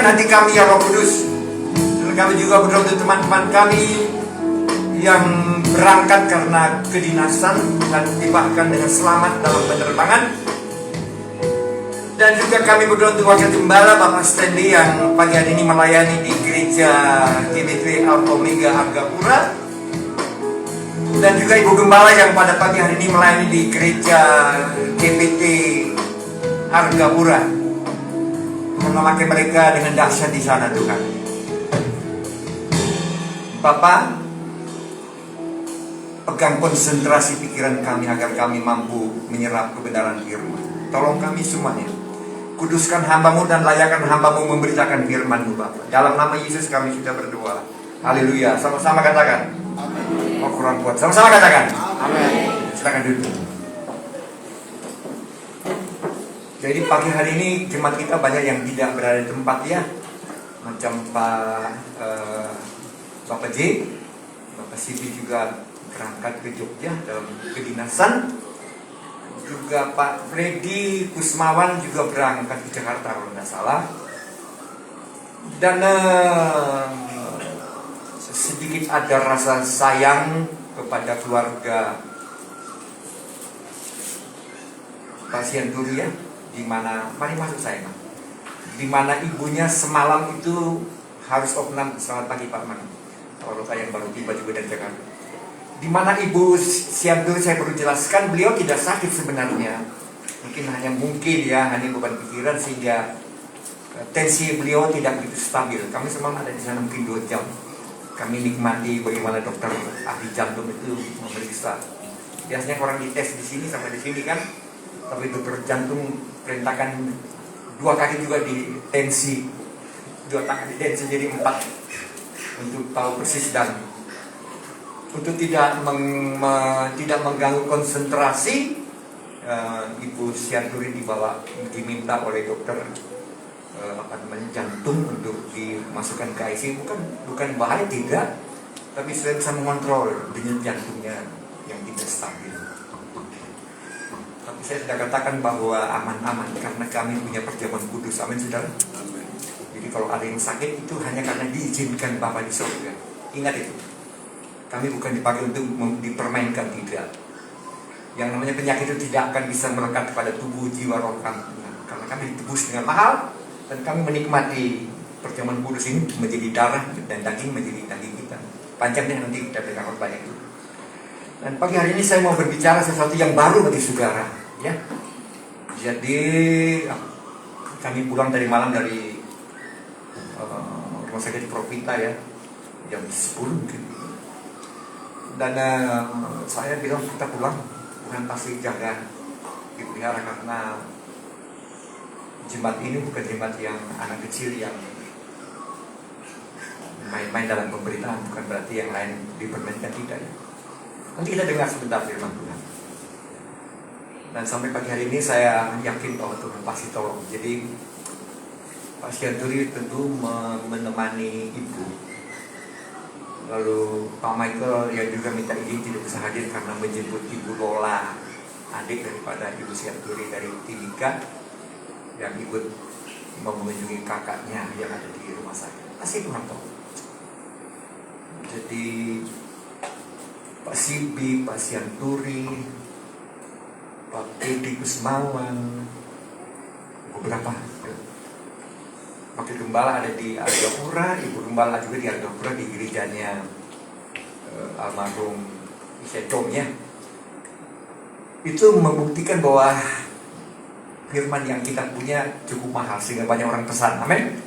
Gerakkan hati kami ya Roh Kudus. Dan kami juga berdoa untuk teman-teman kami yang berangkat karena kedinasan dan dibahkan dengan selamat dalam penerbangan. Dan juga kami berdoa untuk Wakil Gembala Bapak Stanley yang pagi hari ini melayani di gereja GBT Alpha Omega Argapura. Dan juga Ibu Gembala yang pada pagi hari ini melayani di gereja GBT Argapura. Memakai mereka dengan dahsyat di sana Tuhan. Bapak, pegang konsentrasi pikiran kami agar kami mampu menyerap kebenaran firman. Tolong kami semuanya. Kuduskan hamba-Mu dan layakan hamba-Mu memberitakan firman-Mu Bapak. Dalam nama Yesus kami sudah berdoa. Haleluya. Sama-sama katakan. Amin. Oh kurang kuat. Sama-sama katakan. Amin. Silakan duduk. Jadi pagi hari ini jemaat kita banyak yang tidak berada di tempat ya. Macam Bapak J, Bapak Sibi juga berangkat ke Jogja dalam kedinasan. Juga Pak Freddy Kusmawan juga berangkat ke Jakarta kalau tidak salah. Dan sedikit ada rasa sayang kepada keluarga Pak Sianturi ya, di mana mari masuk saya, di mana ibunya semalam itu harus opnam. Selamat pagi Pak Mani. Kalau saya yang baru tiba juga dari Jakarta. Di mana Ibu Sianturi saya perlu jelaskan, beliau tidak sakit sebenarnya. Hanya beban pikiran sehingga tensi beliau tidak begitu stabil. Kami semalam ada di sana mungkin 2 jam. Kami nikmati bagaimana dokter ahli jantung itu memeriksa. Biasanya orang dites di sini sampai di sini kan, tapi dokter jantung perintahkan 2 kali juga di tensi, 2 tangan di tensi jadi 4 untuk tahu persis dan untuk tidak mengganggu konsentrasi. Ibu Sianturi diminta oleh dokter jantung untuk dimasukkan ke ICU. Bukan bahaya tidak, tapi sudah bisa mengontrol denyut jantungnya yang tidak stabil. Tapi saya sudah katakan bahwa aman-aman karena kami punya perjamuan kudus. Amin saudara. Amin. Jadi kalau ada yang sakit itu hanya karena diizinkan Bapa di surga. Ingat itu. Kami bukan dipakai untuk dipermainkan, tidak. Yang namanya penyakit itu tidak akan bisa melekat kepada tubuh, jiwa, roh kami. Karena kami ditebus dengan mahal dan kami menikmati perjamuan kudus ini menjadi darah dan daging menjadi daging kita. Panjangnya nanti kita dengar banyak itu. Dan pagi hari ini saya mau berbicara sesuatu yang baru bagi saudara, ya. Jadi kami pulang dari malam dari rumah sakit Profita ya, jam 10 mungkin. Dan saya bilang kita pulang, bukan pasti jaga dipelihara karena jemaat ini bukan jemaat yang anak kecil yang main-main dalam pemberitaan, bukan berarti yang lain dipermainkan, tidak ya. Nanti kita dengar sebentar firman Tuhan. Dan sampai pagi hari ini saya yakin bahwa Tuhan pasti tolong. Jadi Pak Sianturi tentu menemani Ibu. Lalu Pak Michael yang juga minta izin tidak bisa hadir karena menjemput Ibu Lola, adik daripada Ibu Sianturi dari Timika, yang ikut mengunjungi kakaknya yang ada di rumah sakit. Pasti Tuhan tahu. Jadi Pak Sibi, Pak Sianturi, Pak Edi Kusmawan, beberapa Wakil Gembala ada di Argapura, Ibu Gembala juga di Argapura di gerejanya almarhum Isetom ya. Itu membuktikan bahwa firman yang kita punya cukup mahal sehingga banyak orang pesan. Amin.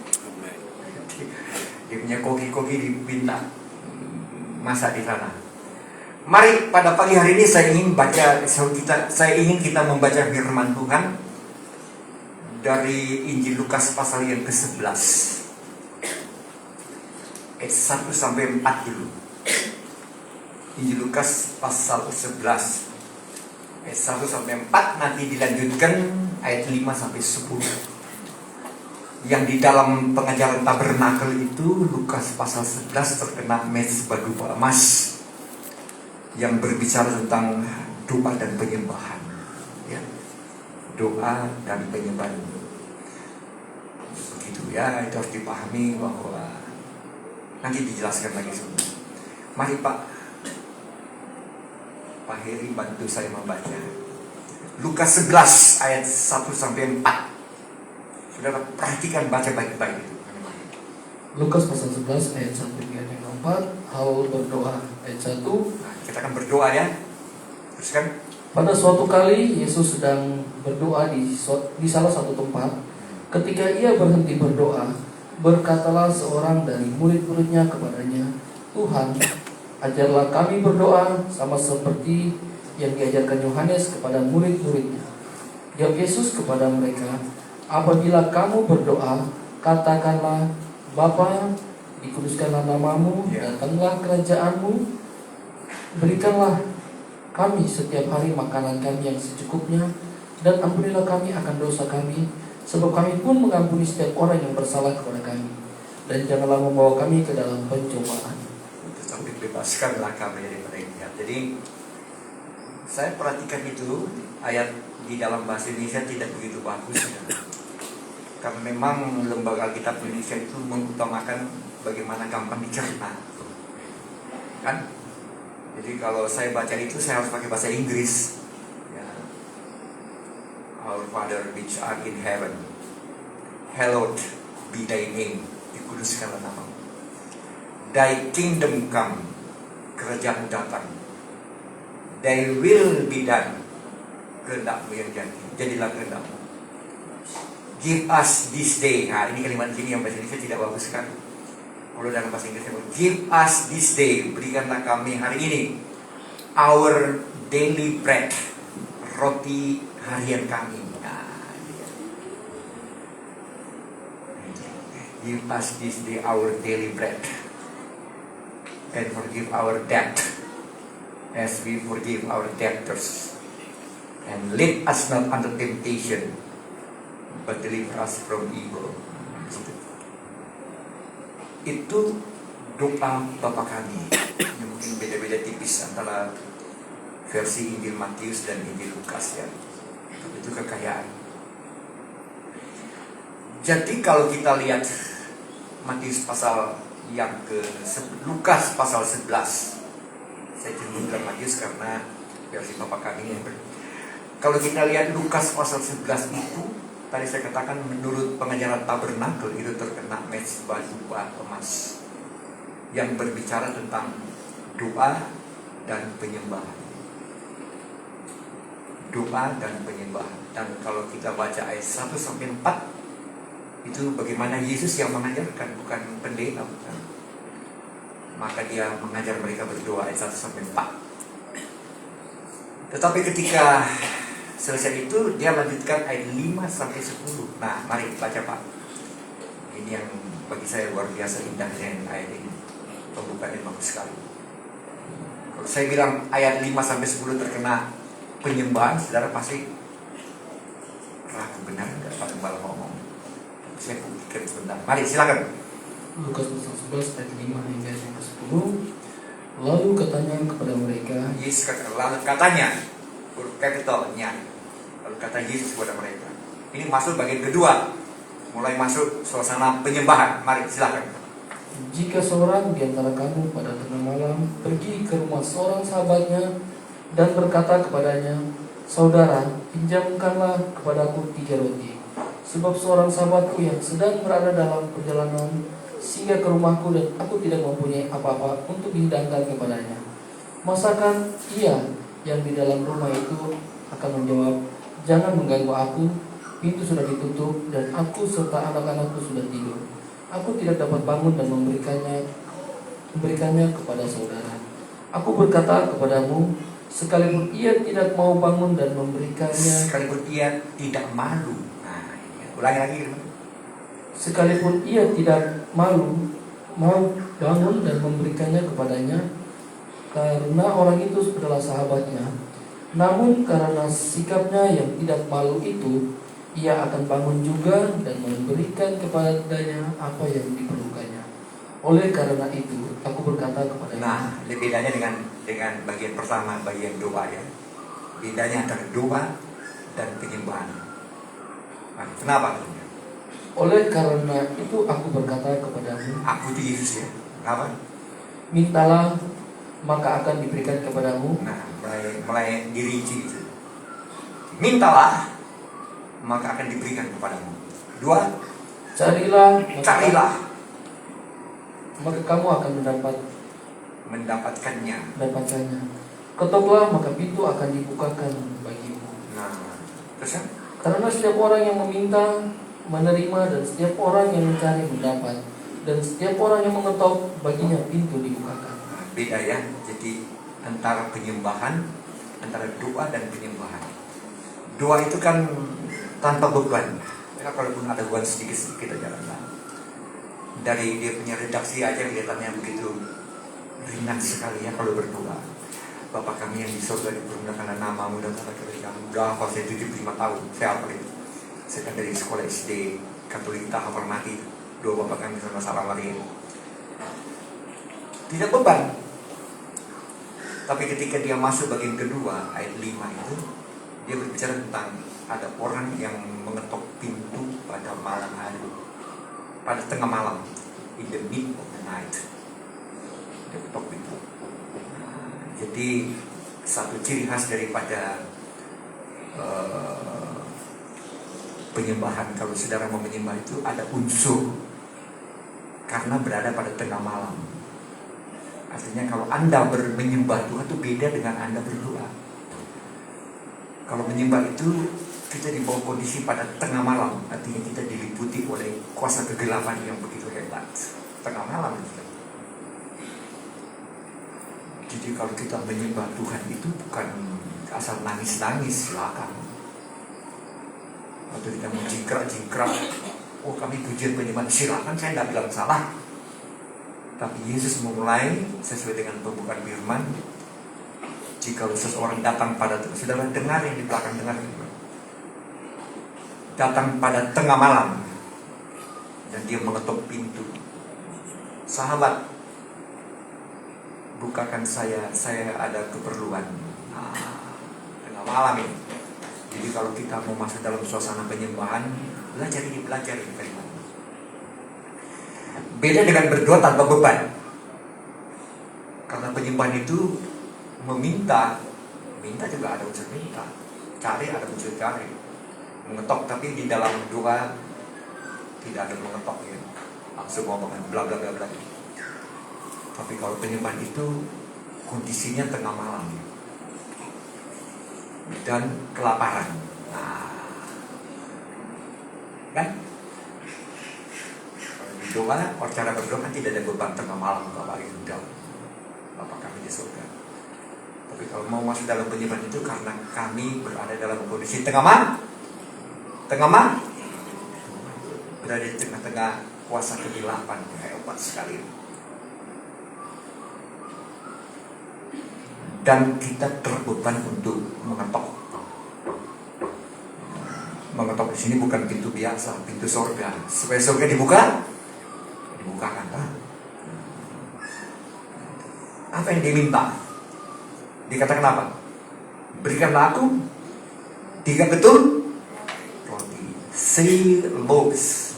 Dia punya koki-koki dipinta masa di sana. Mari pada pagi hari ini saya ingin kita membaca firman Tuhan dari Injil Lukas pasal yang ke-11 ayat 1 sampai 4 dulu. Injil Lukas pasal 11 ayat 1 sampai 4, nanti dilanjutkan ayat 5 sampai 10. Yang di dalam pengajaran tabernakel itu Lukas pasal 11 terkena mezbah dupa emas yang berbicara tentang doa dan penyembahan ya. Doa dan penyembahan begitu Ya, itu harus dipahami bahwa nanti dijelaskan lagi semua. Mari Pak Heri bantu saya membaca Lukas 11 ayat 1 sampai 4. Saudara perhatikan, baca baik-baik itu. Lukas pasal 11 ayat 1 hingga 4. Hal berdoa ayat 1. Nah, kita akan berdoa ya. Teruskan. Pada suatu kali Yesus sedang berdoa di salah satu tempat. Ketika ia berhenti berdoa, berkatalah seorang dari murid-muridnya kepadanya, "Tuhan, ajarlah kami berdoa sama seperti yang diajarkan Yohanes kepada murid-muridnya." Jawab Yesus kepada mereka, "Apabila kamu berdoa, katakanlah, Bapa, dikuduskanlah namamu, datanglah kerajaanmu, berikanlah kami setiap hari makanan kami yang secukupnya, dan ampunilah kami akan dosa kami, sebab kami pun mengampuni setiap orang yang bersalah kepada kami. Dan janganlah membawa kami ke dalam pencobaan, tetapi bebaskanlah kami daripada yang jahat." Jadi saya perhatikan itu ayat di dalam bahasa Indonesia tidak begitu bagus ya. Karena memang lembaga Alkitab Indonesia itu mengutamakan bagaimana gampang dicerna, kan? Jadi kalau saya baca itu saya harus pakai bahasa Inggris ya. Our Father which art in heaven, hallowed be thy name, dikuduskanlah namamu. Thy kingdom come, kerajaan datang. Thy will be done, kehendakmu yang jadi, jadilah kehendakmu. Give us this day. Nah, ini kalimat ini yang bahasa Indonesia tidak bagus kan? Kalau dalam bahasa Inggris, give us this day, berikanlah kami hari ini our daily bread, roti harian kami. Nah, give us this day our daily bread, and forgive our debt as we forgive our debtors, and lead us not unto temptation, but deliver us from evil. Itu doa Bapa kami. Ini mungkin beda-beda tipis antara versi Injil Matius dan Injil Lukas ya. Itu kekayaan. Jadi kalau kita lihat Matius pasal yang Lukas pasal 11, saya cenderung bilang Matius karena versi Bapa kami ya. Kalau kita lihat Lukas pasal 11 itu, tadi saya katakan menurut pengajaran tabernakel itu terkena mezbah doa emas yang berbicara tentang doa dan penyembahan. Doa dan penyembahan. Dan kalau kita baca ayat 1 sampai 4, itu bagaimana Yesus yang mengajarkan, bukan pendeta, bukan. Maka dia mengajar mereka berdoa ayat 1 sampai 4. Tetapi ketika selesai itu dia lanjutkan ayat 5 sampai 10. Nah, mari baca Pak. Ini yang bagi saya luar biasa indahnya ayat ini. Pembukaan yang bagus sekali. Kalau saya bilang ayat 5 sampai 10 terkena penyembahan, saudara pasti ragu benar enggak Pak Gembala ngomong. Saya pikir sebentar. Mari silakan. Lukas pasal 11 ayat 5 hingga 10. Lalu katanya kepada mereka, Yesus katanya, lalu kata Yesus kepada mereka. Ini masuk bagian kedua, mulai masuk suasana penyembahan. Mari silakan. "Jika seorang di antara kamu pada tengah malam pergi ke rumah seorang sahabatnya dan berkata kepadanya, 'Saudara, pinjamkanlah kepadaku 3 roti, sebab seorang sahabatku yang sedang berada dalam perjalanan singgah ke rumahku dan aku tidak mempunyai apa-apa untuk dihidangkan kepadanya.' Masakan ia yang di dalam rumah itu akan menjawab, 'Jangan mengganggu aku, pintu sudah ditutup dan aku serta anak-anakku sudah tidur. Aku tidak dapat bangun dan memberikannya kepada saudara.' Aku berkata kepadamu, sekalipun ia tidak mau bangun dan memberikannya, Sekalipun ia tidak malu. Nah, ulangi lagi. sekalipun ia tidak mau bangun dan memberikannya kepadanya, karena orang itu adalah sahabatnya. Namun karena sikapnya yang tidak malu itu, ia akan bangun juga dan memberikan kepadanya apa yang diperlukannya. Oleh karena itu, aku berkata kepadanya." Nah, bedanya dengan bagian pertama, bagian doa ya. Bedanya antara doa dan penyembahan. Nah, kenapa? Oleh karena itu aku berkata kepadamu, Aku itu Yesus ya. Apa? mintalah maka akan diberikan kepadamu. Nah, mulai dirinci itu. Mintalah maka akan diberikan kepadamu. 2, Carilah carilah maka kamu akan mendapatkannya. mendapatkannya. Ketoklah maka pintu akan dibukakan bagimu. Nah, terus kan? Karena setiap orang yang meminta menerima, dan setiap orang yang mencari mendapat, dan setiap orang yang mengetok baginya pintu dibukakan. Nah, beda ya. Jadi antara penyembahan, antara doa dan penyembahan. Doa itu kan tanpa beban. Ya, kalaupun ada beban sedikit-sedikit aja lah. Dari dia punya redaksi aja kelihatannya begitu ringan sekali ya kalau berdoa. Bapa kami yang di surga, dipermuliakanlah namamu dan tata kerjamu. Udah hafal saya 75 tahun. Saya hafal itu. Saya kan dari sekolah SD Katolik kita hafal mati. Doa Bapa kami sama salam Maria. Tidak beban. Tapi ketika dia masuk bagian kedua ayat 5 itu, dia berbicara tentang ada orang yang mengetok pintu pada malam hari, pada tengah malam, in the mid of the night. Dia ketok pintu. Jadi satu ciri khas daripada penyembahan, kalau saudara mau menyembah itu ada unsur karena berada pada tengah malam. Artinya kalau Anda menyembah Tuhan itu beda dengan Anda berdoa. Kalau menyembah itu kita di bawah kondisi pada tengah malam, artinya kita diliputi oleh kuasa kegelapan yang begitu hebat. Tengah malam itu. Jadi kalau kita menyembah Tuhan itu bukan asal nangis-nangis, silakan. Atau kita menjingkrak-jingkrak, oh kami pujian penyembahan, silakan, saya tidak bilang salah. Tapi Yesus memulai sesuai dengan pembukaan firman. Jika seseorang datang pada, saudara dengar yang di belakang, dengar datang pada tengah malam dan dia mengetuk pintu, sahabat, bukakan saya ada keperluan. Nah, tengah malam ini. Jadi kalau kita mau masuk dalam suasana penyembahan, belajar ini firman. Beda dengan berdoa tanpa beban. Karena penyembahan itu minta juga ada unsur minta, cari ada unsur cari, mengetok, tapi di dalam doa tidak ada mengetok ya, langsung ngomong bla bla bla bla. Tapi kalau penyembahan itu kondisinya tengah malam dan kelaparan. Nah, kan? Kalau di doa, cara berdoa kan tidak ada beban tengah malam, Bapak Ibu, Bapak kami di surga. Tapi kalau mau masuk dalam penyembahan itu karena kami berada dalam kondisi tengah malam, berada di tengah-tengah kuasa kegelapan, hebat sekali. Dan kita terbeban untuk mengetok. Mengetok di sini bukan pintu biasa, pintu surga. Supaya surga dibukakan. Apa yang diminta? Dikatakan apa? Berikanlah aku 3 ketul roti. 3 loaves.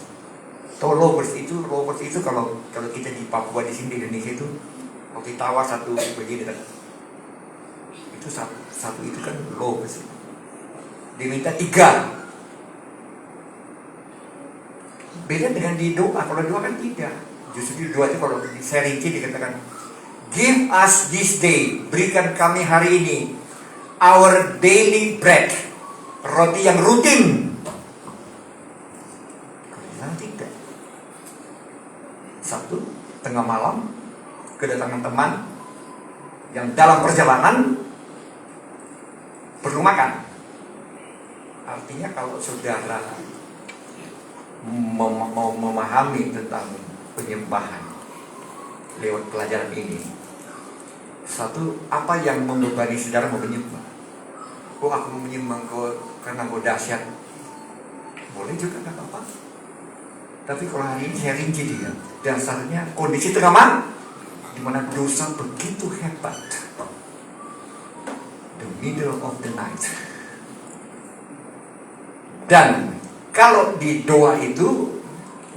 Loaves itu kalau kita di Papua di sini di Indonesia itu roti tawar satu begini kan. Itu satu itu kan loaves. Diminta 3. Beda dengan di doa. Kalau doa kan tidak. Justru di doa itu kalau saya rinci dikatakan, give us this day, berikan kami hari ini our daily bread, roti yang rutin. Kalau tidak. Satu, tengah malam kedatangan teman yang dalam perjalanan perlu makan. Artinya kalau saudara mau memahami tentang penyembahan lewat pelajaran ini, satu, apa yang membebani saudara mau menyembah? Oh, aku mau menyembah karena kau dahsyat. Boleh juga, gak apa-apa. Tapi kalau hari ini saya rinci dia, dasarnya kondisi tengah malam, di mana dosa begitu hebat. The middle of the night. Dan kalau di doa itu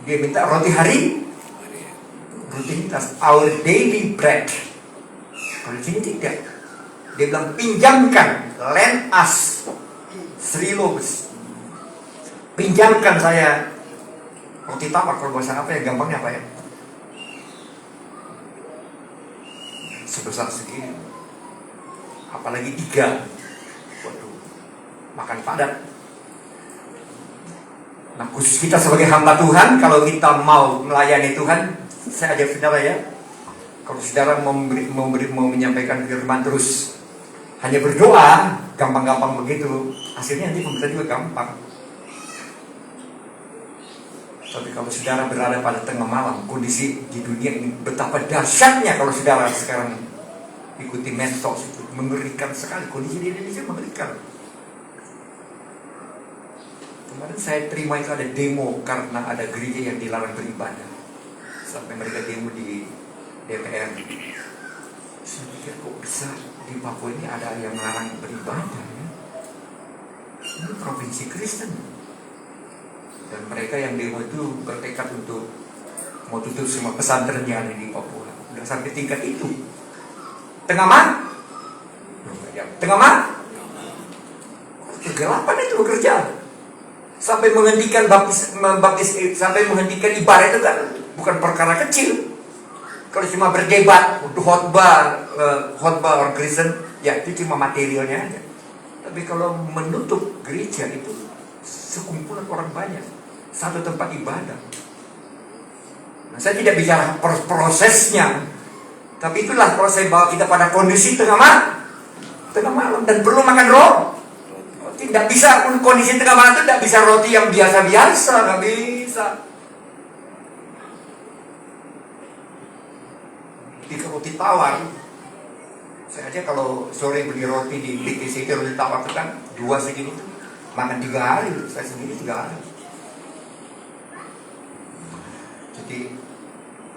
Dia minta roti hari, rutinitas, our daily bread. Kalau di sini tidak. Dia bilang pinjamkan, lend us 3 loaves. Pinjamkan saya roti tawar. Kalau bahasa apa ya, gampangnya apa ya? Sebesar segini. Apalagi 3. Waduh, makan padat. Nah, khusus kita sebagai hamba Tuhan, kalau kita mau melayani Tuhan, saya ajak saudara ya, kalau saudara mau menyampaikan firman terus hanya berdoa, gampang-gampang begitu, hasilnya nanti pemerintah juga gampang. Tapi kalau saudara berada pada tengah malam, kondisi di dunia ini betapa dahsyatnya. Kalau saudara sekarang ikuti medsos itu, mengerikan sekali. Kondisi di Indonesia mengerikan. Kemarin saya terima itu ada demo karena ada gereja yang dilarang beribadah. Sampai mereka demo di DPR. Saya pikir kok bisa di Papua ini ada yang melarang beribadah ya? Ini provinsi Kristen. Dan mereka yang demo itu bertekad untuk mau tutup semua pesantren yang ada di Papua. Udah sampai tingkat itu. Tengah malam? Tengah malam? Kegelapan itu bekerja. Sampai menghentikan baptis, sampai menghentikan ibadah itu kan bukan perkara kecil. Kalau cuma berdebat untuk khotbah orang Kristen, ya itu cuma materialnya aja. Tapi kalau menutup gereja itu sekumpulan orang banyak, satu tempat ibadah. Nah, saya tidak bicara prosesnya, tapi itulah kalau saya bawa kita pada kondisi tengah malam dan perlu makan roh. Tidak bisa, kondisi tengah malam itu tidak bisa roti yang biasa-biasa, nggak bisa. Jika roti tawar, saya aja kalau sore beli roti di BKC roti tawar itu kan 2 segini tuh, makan 3 hari, saya sendiri 3 hari. Jadi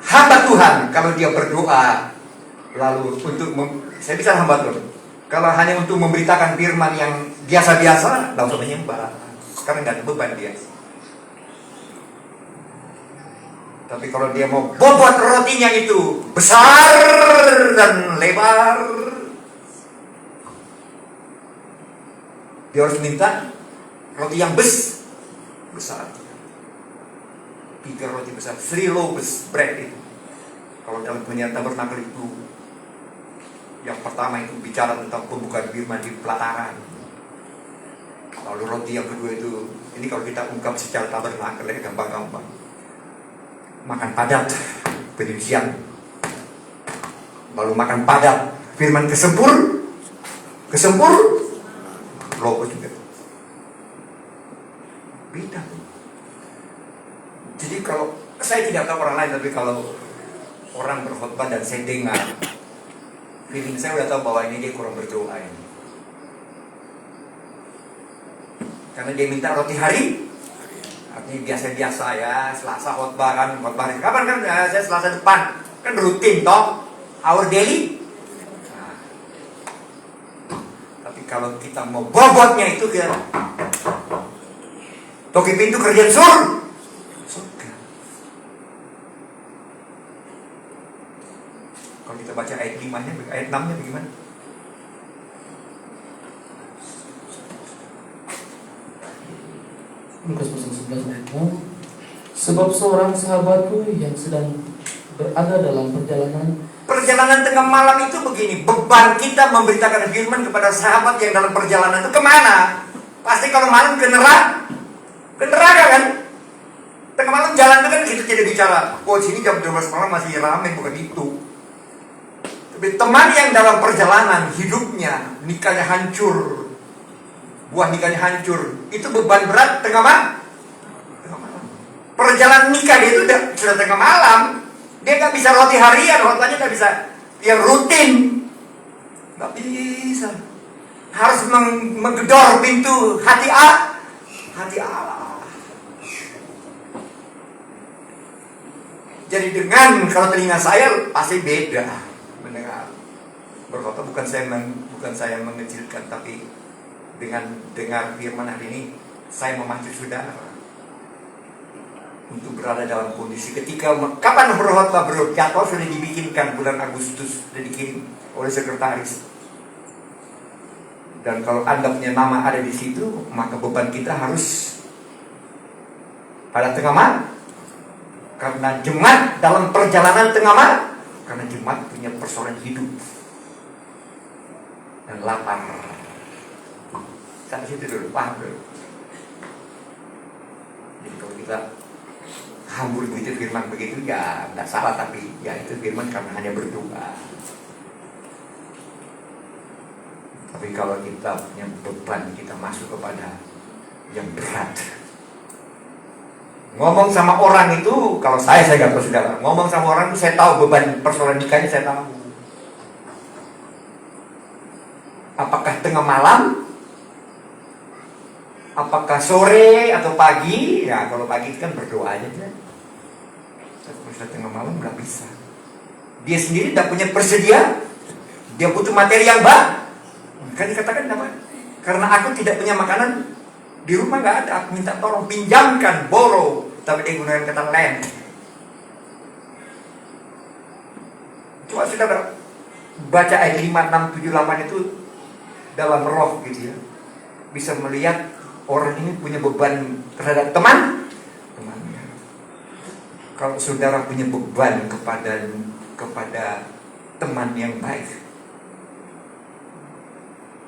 hamba Tuhan kalau dia berdoa lalu untuk saya bisa hamba Tuhan. Kalau hanya untuk memberitakan firman yang biasa-biasa, tidak usah menyembah. Karena nggak ada beban dia. Tapi kalau dia mau bobot rotinya itu besar dan lebar, dia harus minta roti yang besar. 3 roti besar, 3 loaves bread itu. Kalau dalam penyiar tabernakel itu, yang pertama itu bicara tentang pembukaan firman di pelataran. Lalu roti yang kedua itu, ini kalau kita ungkap secara tabernakel ya gampang-gampang. Makan padat, penelitian. Lalu makan padat, firman kesempur, logo juga. Beda. Jadi kalau saya tidak tahu orang lain, tapi kalau orang berkhotbah dan saya dengar, feeling saya udah tahu bahwa ini dia kurang berdoa ini. Karena dia minta roti hari, artinya biasa-biasa ya, Selasa khotbah kan, khotbah kapan kan? Saya Selasa depan, kan rutin toh, our daily. Nah, tapi kalau kita mau bobotnya itu ke toki pintu kerjaan surga. Kalau kita baca ayat 5-nya, ayat 6-nya bagaimana? Lukas pasal 11 ayat 6. Sebab seorang sahabatku yang sedang berada dalam perjalanan tengah malam itu begini, beban kita memberitakan firman kepada sahabat yang dalam perjalanan itu kemana? Pasti kalau malam ke neraka kan? Tengah malam jalan itu kan kita tidak bicara, oh sini jam 12 malam masih ramai, bukan itu. Tapi teman yang dalam perjalanan hidupnya, nikahnya hancur, buah nikahnya hancur, itu beban berat tengah malam. Perjalanan nikah dia itu sudah tengah malam. Dia nggak bisa roti harian, rotanya nggak bisa yang rutin, nggak bisa. Harus menggedor pintu hati Allah. Jadi dengan kalau telinga saya pasti beda mendengar berkhotbah. Bukan saya mengecilkan, tapi dengan dengar firman hari ini saya memacu saudara. untuk berada dalam kondisi ketika kapan berkhotbah jadwal sudah dibikinkan bulan Agustus, sudah dikirim oleh sekretaris. Dan kalau Anda punya nama ada di situ, maka beban kita harus pada tengah malam. Karena jemaat dalam perjalanan tengah malam, karena jemaat punya persoalan hidup dan lapar. Sampai situ dulu, paham dulu. Jadi kalau kita hambur begitu firman begitu, ya tidak salah, tapi ya itu firman karena hanya berdoa. Tapi kalau kita punya beban, kita masuk kepada yang berat. Ngomong sama orang itu, kalau saya nggak tahu saudara. Ngomong sama orang itu saya tahu beban persoalan nikahnya, saya tahu. Apakah tengah malam? Apakah sore atau pagi? Ya kalau pagi itu kan berdoa aja kan. Kalau tengah malam nggak bisa. Dia sendiri tidak punya persedia. Dia butuh materi yang banyak. Kan dikatakan apa? Karena aku tidak punya makanan di rumah, nggak ada. Aku minta tolong pinjamkan, borrow. Tapi dia gunakan kata lend. Coba saudara baca ayat 5, 6, 7, 8 itu dalam roh gitu ya. Bisa melihat orang ini punya beban terhadap temannya. Kalau saudara punya beban kepada teman yang baik,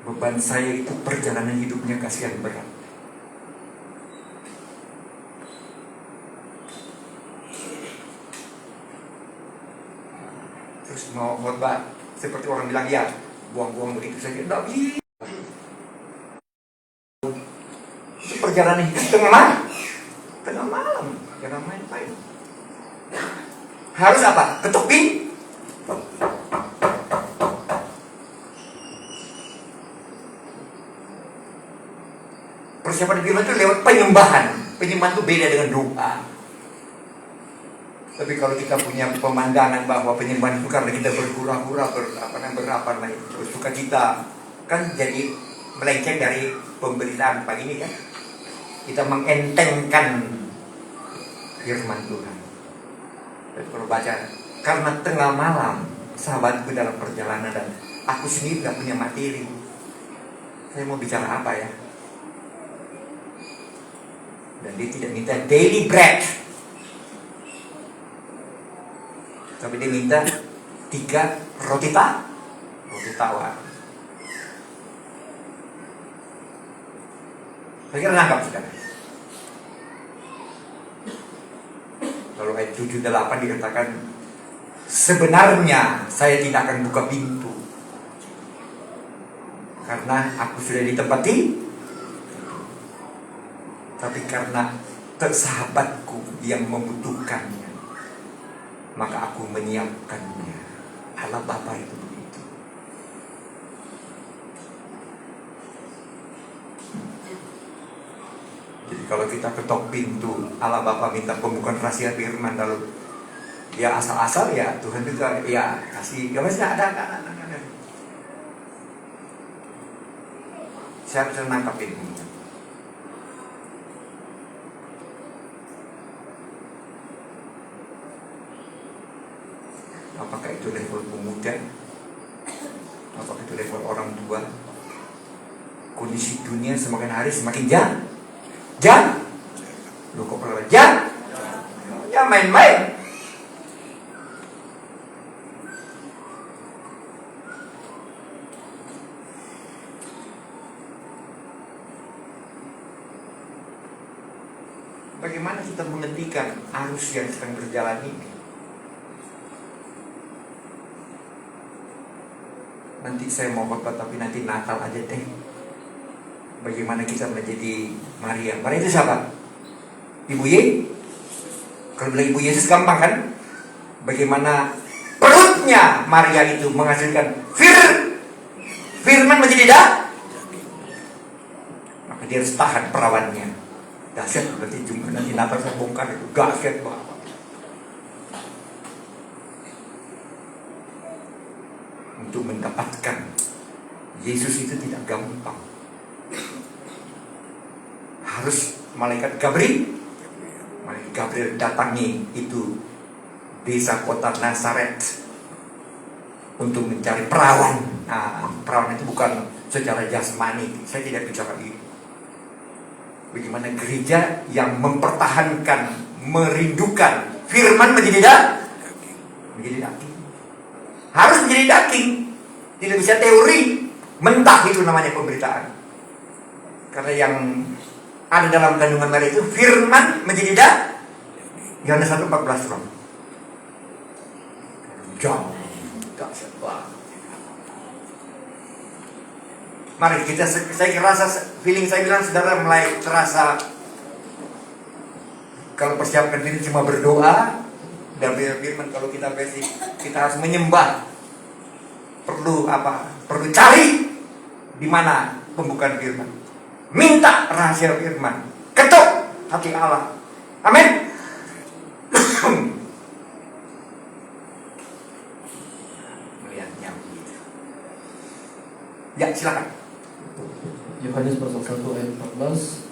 beban saya itu perjalanan hidupnya kasihan berat. Terus mau khotbah seperti orang bilang ya buang-buang begitu saja, tidak bisa. Itu perjalanan hidup tengah malam, jangan main-main. Harus apa? Ketuk pintu. Persiapan firman itu lewat penyembahan. Penyembahan itu beda dengan doa. Tapi kalau kita punya pemandangan bahwa penyembahan itu karena kita berhura-hura, terus suka kita, kan jadi melenceng dari pemberitaan pagi ini kan. Kita mengentengkan firman Tuhan. Dan kalau baca, karena tengah malam sahabatku dalam perjalanan dan aku sendiri tidak punya materi. Saya mau bicara apa ya? Dan dia tidak minta daily bread, tapi dia minta 3 roti tawar. Saya kira nangkap sekarang. Lalu ayat 7-8 dikatakan, sebenarnya saya tidak akan buka pintu karena aku sudah ditempati, tapi karena sahabatku yang membutuhkannya, maka aku menyiapkannya. Allah Bapa itu begitu. Jadi kalau kita ketok pintu, Allah Bapa minta pembukaan rahasia firman, lalu ya asal-asal ya Tuhan juga ya kasih, ya masih ada. Saya bisa nangkap ini. Apakah itu level pemuda? Apakah itu level orang tua? Kondisi dunia semakin hari semakin jangan. Lu kok pernah jangan? Ya main-main. Bagaimana kita menghentikan arus yang sedang berjalan ini? Nanti saya mau khotbah, tapi nanti Natal aja deh. Bagaimana kita menjadi Maria? Maria itu siapa? Ibu Yesus. Kalau bilang Ibu Yesus gampang kan? Bagaimana perutnya Maria itu menghasilkan firman menjadi maka dia harus tahan perawannya. Dahsyat, nanti Natal saya bongkar itu dahsyat banget. Untuk mendapatkan Yesus itu tidak gampang. Harus malaikat Gabriel Gabriel datangi itu desa kota Nazaret untuk mencari perawan. Nah, perawan itu bukan secara jasmani, saya tidak bicara itu. Bagaimana gereja yang mempertahankan, merindukan firman menjadi daging. Harus menjadi daging. Tidak bisa teori mentah, itu namanya pemberitaan. Karena yang ada dalam kandungan Maria itu firman menjadi daging. Yohanes 1:14 loh. Jauh, dahsyat banget. Mari kita, saya rasa feeling saya bilang saudara mulai terasa kalau persiapkan diri cuma berdoa dan firman. Kalau kita basic, kita harus menyembah. Perlu apa? Perlu cari di mana pembukaan firman. Minta rahasia firman. Ketuk hati Allah. Amin. Melihatnya begitu. Ya, silakan. Yohanes pasal 1 ayat 14.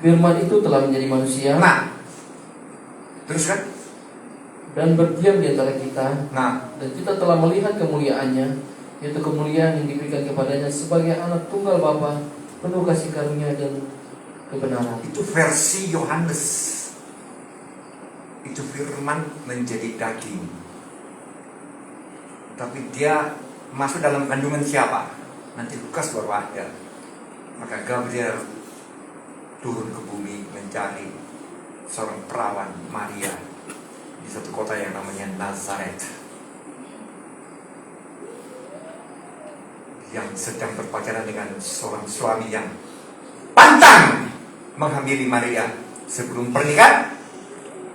Firman itu telah menjadi manusia. Nah, terus kan? Dan berdiam di antara kita. Nah, Dan kita telah melihat kemuliaannya, yaitu kemuliaan yang diberikan kepadanya sebagai anak tunggal Bapa, penuh kasih karunia dan kebenaran. itu versi Yohanes. Itu firman menjadi daging. Tapi dia masuk dalam kandungan siapa? Nanti Lukas baru ada. Maka Gabriel turun ke bumi mencari seorang perawan Maria di satu kota yang namanya Nazaret, yang sedang berpacaran dengan seorang suami yang pantang menghamili Maria sebelum pernikahan.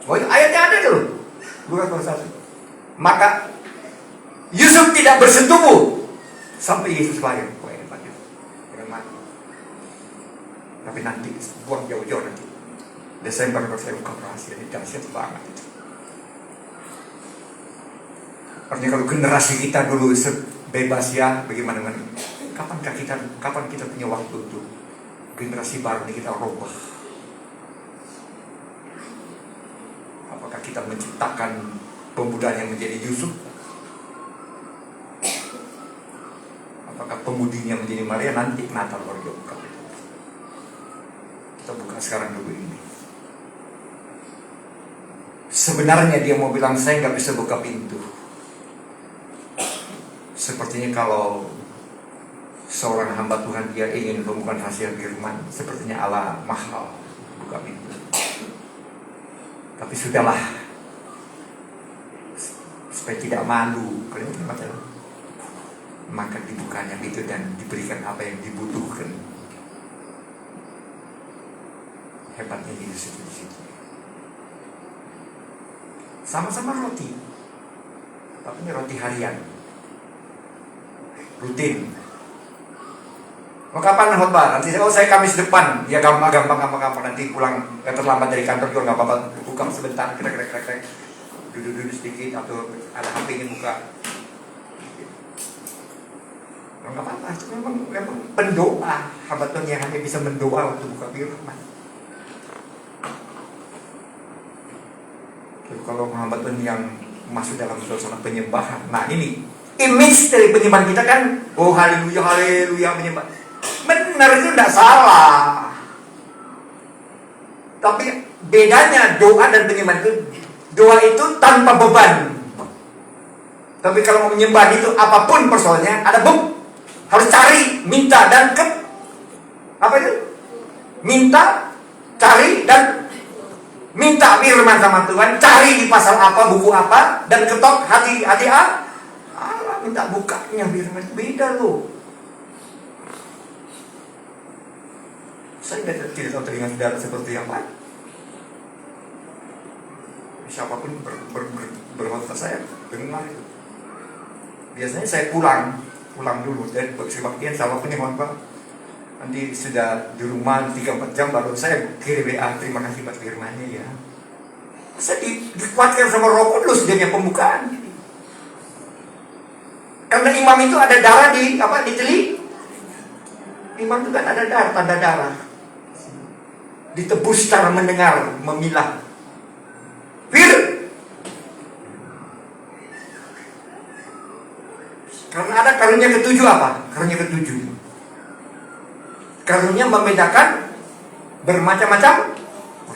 Oh, ayatnya ada tuh. Lukas pasal 1. Maka Yusuf tidak bersetubuh sampai Yesus lahir. Tapi nanti buang jauh-jauh nanti. Desember baru saya buka rahasia ini, dahsyat banget itu. Artinya kalau generasi kita dulu bebas ya, bagaimana? Kapan kita punya waktu untuk generasi baru ini kita rubah? Apakah kita menciptakan pemuda yang menjadi Yusuf? Apakah pemudinya menjadi Maria? Nanti Natal baru dibuka. Kita buka sekarang dulu ini. Sebenarnya dia mau bilang saya nggak bisa buka pintu. Sepertinya kalau seorang hamba Tuhan dia ingin menemukan hasil firman, sepertinya Allah mahal buka pintu. Tapi sudahlah, supaya tidak malu, maka dibukanya itu dan diberikan apa yang dibutuhkan. Hebatnya Yesus di situ. Sama-sama roti, tapi ini roti harian, rutin. Mau kapan khotbah? Nanti saya Kamis depan. Ya gampang. Nanti pulang terlambat dari kantor juga nggak apa-apa. Buka sebentar, kira. Duduk sedikit atau ada HP-nya buka. Nggak apa-apa. Itu memang pendoa. Hamba Tuhan yang hanya bisa mendoa waktu buka firman. Kalau hamba Tuhan yang masuk dalam suasana penyembahan, nah ini image dari penyembahan kita kan, oh haleluya menyembah. Benar, itu tidak salah. Tapi bedanya doa dan penyembahan itu, doa itu tanpa beban. Tapi kalau mau menyembah itu apapun persoalannya ada harus cari, minta dan apa itu? Minta, cari dan minta firman sama Tuhan, cari di pasal apa, buku apa, dan ketok hati Allah, minta bukanya firman. Beda loh. Saya tidak tahu telinga saudara seperti apa. Siapapun berkata saya dengar itu. Biasanya saya pulang dulu dan bersebaktian siapapun yang apa. Nanti sudah di rumah 3-4 jam baru saya kirim WA, terima kasih buat firmannya ya. Saya dikuatkan sama Roh Kudus dia yang pembukaan. Karena imam itu ada darah di telinga. Imam itu kan ada darah, tanda darah. Ditebus cara mendengar, memilah. Karena ada karunia ketujuh apa? Karunia ketujuh. Karunia membedakan bermacam-macam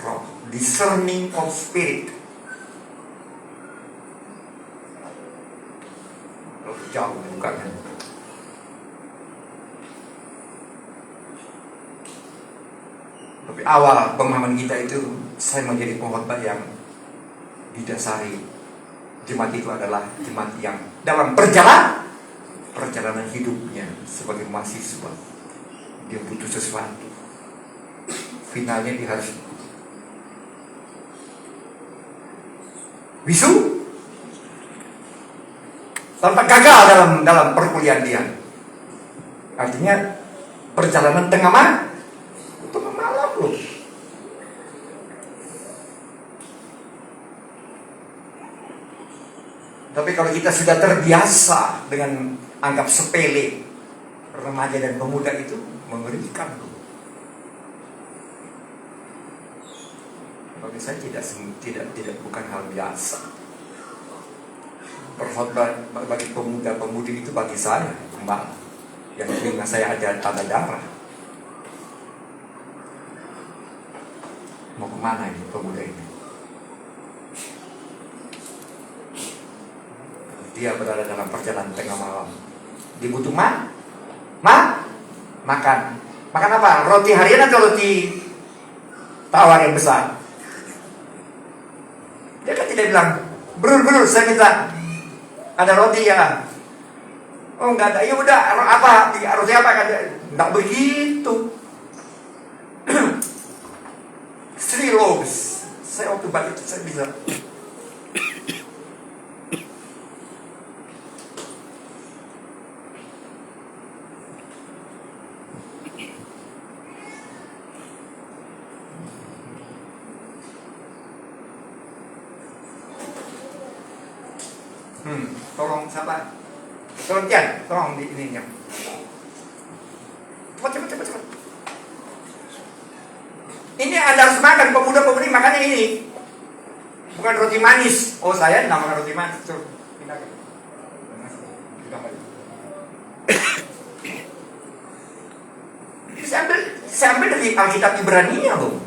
roh. Discerning of spirit. Jauh bukannya. Tapi awal pemahaman kita itu, saya menjadi pengkhotbah yang didasari jemaat itu adalah jemaat yang dalam perjalanan hidupnya sebagai mahasiswa, dia butuh sesuatu. Finalnya dia harus bisu tanpa gagal dalam perkuliahan dia. Artinya perjalanan tengah malam loh. Tapi kalau kita sudah terbiasa dengan anggap sepele, remaja dan pemuda itu mengerikan loh. Bagi saya tidak bukan hal biasa. Perkhotbah bagi pemuda-pemudi itu bagi saya gembala yang telinga saya ada tanda darah. Mau kemana ini pemuda ini? Dia berada dalam perjalanan tengah malam. Dia butuh makan. Makan apa? Roti harian atau roti tawar yang besar? Dia kan tidak bilang, Bro, saya minta ada roti ya. Oh enggak ada, ya udah apa? Roti apa kan? Enggak begitu. 3 loaves. Saya waktu balik saya bisa. Tolong siapa? Tolong Tian, tolong di ini yang. Cepat. Ini Anda harus makan, pemuda-pemudi makannya ini. Bukan roti manis. Oh saya tidak makan roti manis. Tuh, pindahkan. Saya ambil dari Alkitab Ibrani ya loh.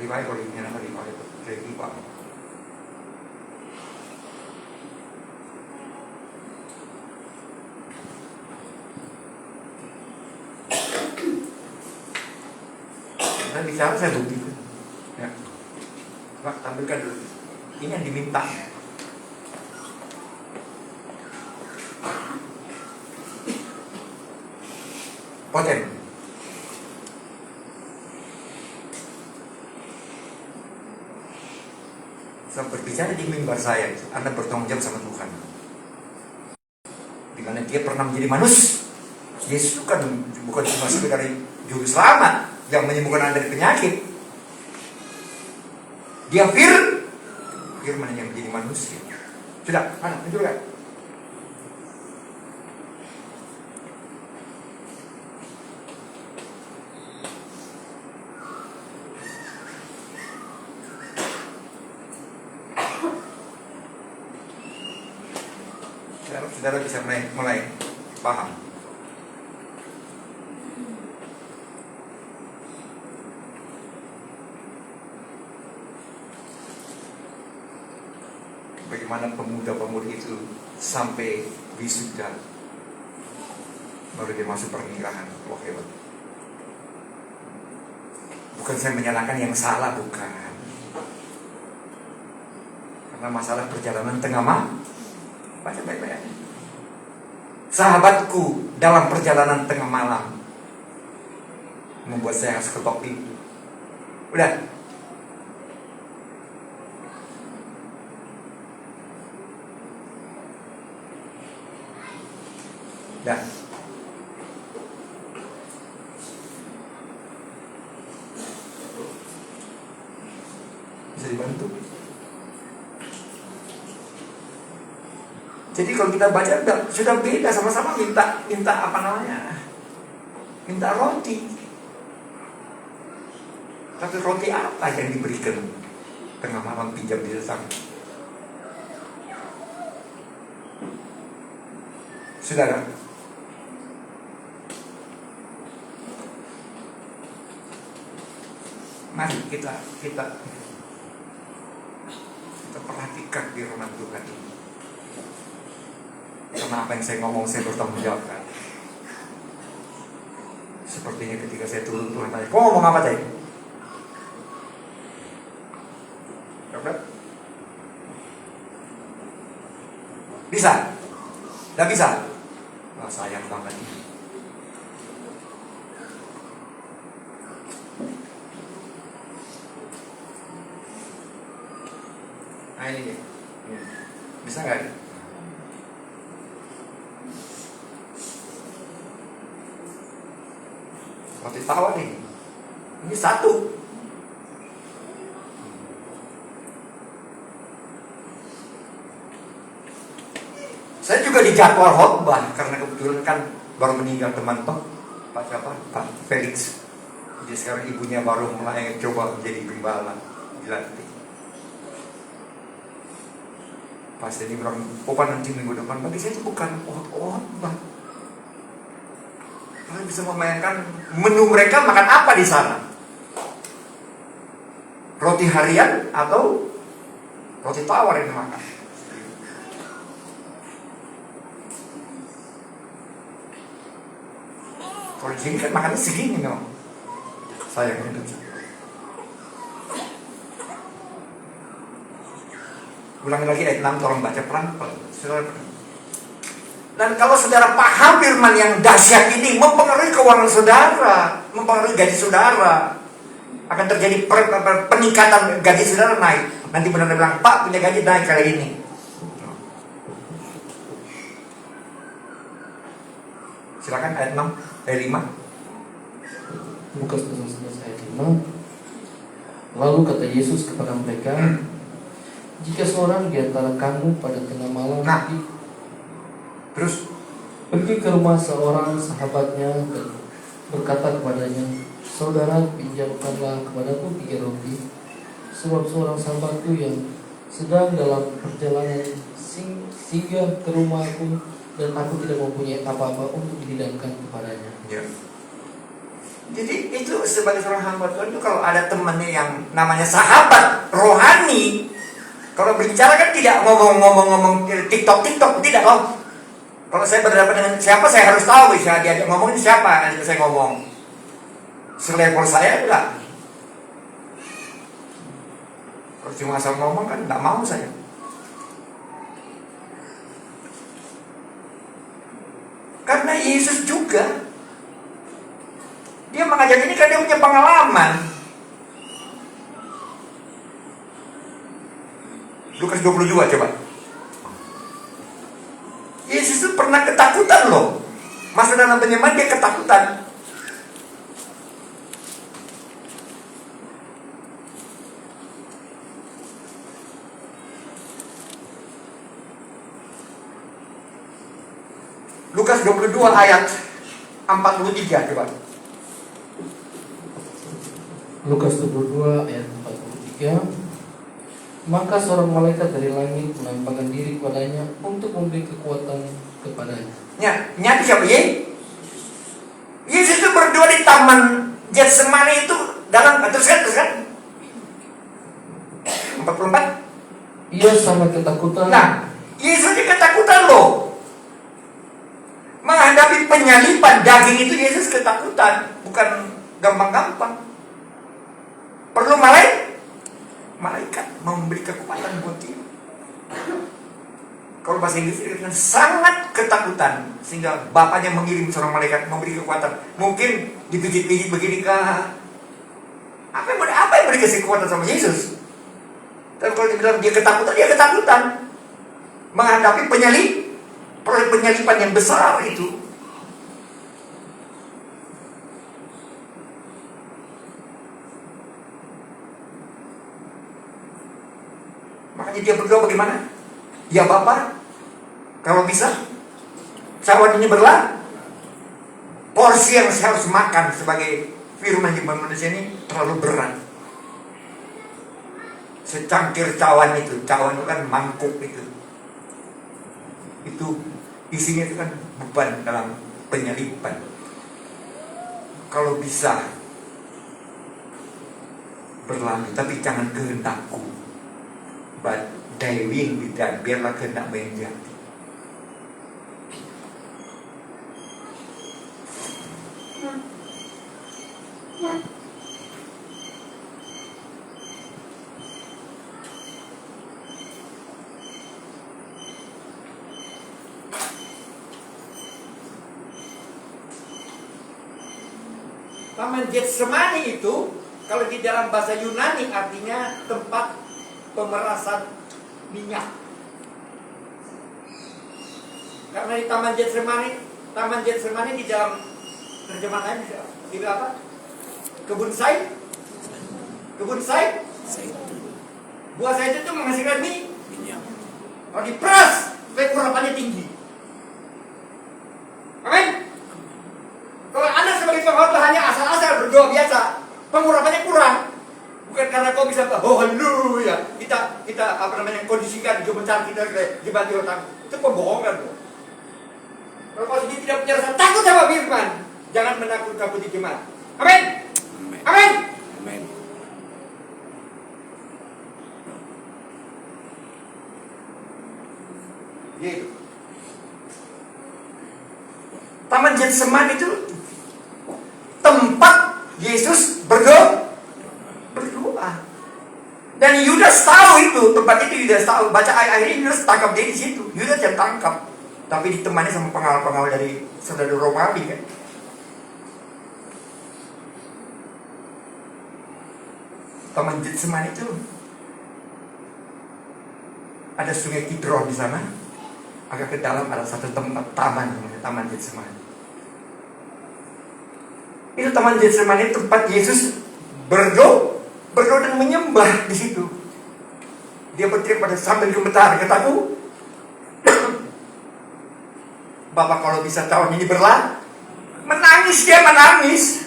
Riwayat kalau ini nama riwayat dari Pak. Nah bicara saya buktikan. Ya. Pak tampilkan dulu. Ini yang diminta. Poten. Saya berbicara di mimbar saya, Anda bertanggung jawab sama Tuhan. Dimana dia pernah menjadi manusia. Yesus kan bukan cuma sekedar juru selamat yang menyembuhkan Anda dari penyakit. Dia firman yang menjadi manusia. Sudah, mana? Tunjukkan. Saudara bisa mulai paham. Bagaimana pemuda-pemudi itu sampai wisuda baru dia masuk pernikahan. Wah hebat. Bukan saya menyalahkan yang salah, bukan. Karena masalah perjalanan tengah malam. Baca baik-baik. Sahabatku dalam perjalanan tengah malam membuat saya harus ketok pintu. Udah. Dah. Bisa dibantu? Jadi kalau kita baca sudah beda, sama-sama minta apa namanya? Minta roti. Tapi roti apa yang diberikan tengah malam pinjam di datang? Saudara, mari kita perhatikan firman Tuhan ini. Karena apa yang saya ngomong saya bertanggung jawabkan. Sepertinya ketika saya turun Tuhan tanya, kau ngomong apa tadi? Bisa? Tidak bisa? Wah, sayang banget ini. Nah ini dia. Bisa nggak? Roti tawar nih. Ini satu. Saya juga di jadwal khotbah karena kebetulan kan baru meninggal teman Pak siapa? Pak Felix. Jadi sekarang ibunya baru mulai coba menjadi gembala dilatih. Pas ini bilang, opa nanti minggu depan bagi saya itu bukan khotbah. Kalian bisa memainkan menu mereka makan apa di sana? Roti harian atau roti tawar yang dimakan? Kalau di sini kan makannya segini dong. Sayangnya itu. Ulangi lagi ayat 6, tolong baca pelan-pelan. Dan kalau saudara paham firman yang dahsyat ini mempengaruhi keuangan saudara, mempengaruhi gaji saudara, akan terjadi peningkatan gaji saudara naik. Nanti benar-benar bilang, Pak punya gaji naik kali ini. Silakan ayat 6, ayat 5. Lukas 11 ayat 5. Lalu kata Yesus kepada mereka, jika seorang di antara kamu pada tengah malam terus pergi ke rumah seorang sahabatnya dan berkata kepadanya, saudara, pinjamkanlah kepadaku 3 roti, sebab seorang sahabatku yang sedang dalam perjalanan singgah ke rumahku dan aku tidak mempunyai apa-apa untuk dihidangkan kepadanya. Ya. Jadi itu sebagai seorang hamba Tuhan itu kalau ada temannya yang namanya sahabat rohani, kalau berbicara kan tidak ngomong TikTok tidak loh. Kalau saya berhadapan dengan siapa saya harus tahu bisa diajak ngomong ini siapa, nanti saya ngomong. Selevel saya enggak. Kalau cuma asal ngomong kan enggak mau saya. Karena Yesus juga dia mengajar ini karena dia punya pengalaman. Lukas 22 coba. Yesus itu pernah ketakutan loh. Masa dalam penyembahan dia ketakutan. Lukas 22 ayat 43 coba. Lukas 22 ayat 43. Maka seorang malaikat dari langit menampakkan diri kepadanya untuk memberi kekuatan kepadanya. Nyati siapa ye? Yesus itu berdoa di taman Getsemani itu dalam teruskan 44. Ia sangat ketakutan. Nah, Yesus ini ketakutan loh. Menghadapi penyalipan daging itu Yesus ketakutan, bukan gampang-gampang. Perlu malaikat memberi kekuatan buat dia. Kalau bahasa Inggris dikatakan sangat ketakutan, sehingga bapaknya mengirim seorang malaikat memberi kekuatan. Mungkin dipijit-pijit begini kah? Apa yang beri kasih kekuatan sama Yesus? Tapi kalau dibilang dia ketakutan menghadapi penyalipan yang besar itu. Makanya dia berdoa bagaimana? Ya Bapa, Kalau bisa, cawan ini berlalu. Porsi yang saya harus makan sebagai firman Tuhan manusia ini terlalu berat. Secangkir cawan itu kan mangkuk itu isinya itu kan beban dalam penyelipan. Kalau bisa berlalu, tapi jangan kehendakku, but thy will be done. Biarlah kehendak yang jadi. Taman Getsemani itu kalau di dalam bahasa Yunani artinya tempat pemerasan minyak. Karena di Taman Getsemani di dalam terjemahan lain di apa? Kebun said. Buah said itu menghasilkan minyak. Kalau diperas, kurapannya tinggi. Amin. Kalau Anda sebagai pengkhotbah hanya asal-asal berdoa biasa, pengurapannya kurang. Bukan karena kau bisa, oh haleluya, kita kondisikan gemetar kita dibati otak. Itu pembohongan. Kalau kau sendiri tidak punya rasa takut sama firman, jangan menakut-nakuti jemaat. Amin. Amin. Amin. Gitu. Taman Getsemani itu tempat Yesus berdoa. Dan Yudas tahu itu, tempat itu Yudas tahu. Baca ayat ini, Yudas tangkap dia di situ. Yudas yang tangkap, tapi ditemani sama pengawal-pengawal dari saudara Romawi kan. Taman Getsemani itu ada sungai Kidron di sana. Agak ke dalam ada satu tempat taman Getsemani. Itu Taman Getsemani tempat Yesus berdoa dan menyembah di situ. Dia berteriak pada sambil gemetar, kataku, Bapak kalau bisa tahun ini berlalu. Menangis, dia menangis.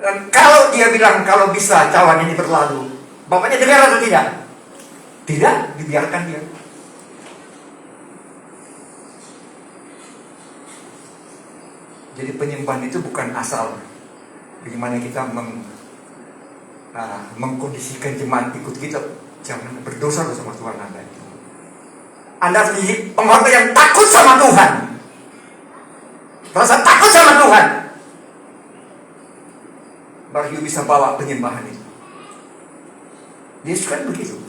Dan kalau dia bilang kalau bisa cawan ini berlalu, bapaknya dengar atau tidak? Tidak, dibiarkan dia. Jadi penyembahan itu bukan asal bagaimana kita mengkondisikan jemaat ikut kita. Jangan berdosa sama Tuhan Anda itu. Anda harus menjadi pengkhotbah yang takut sama Tuhan. Rasa takut sama Tuhan, baru you bisa bawa penyembahan itu. Yesus kan begitu.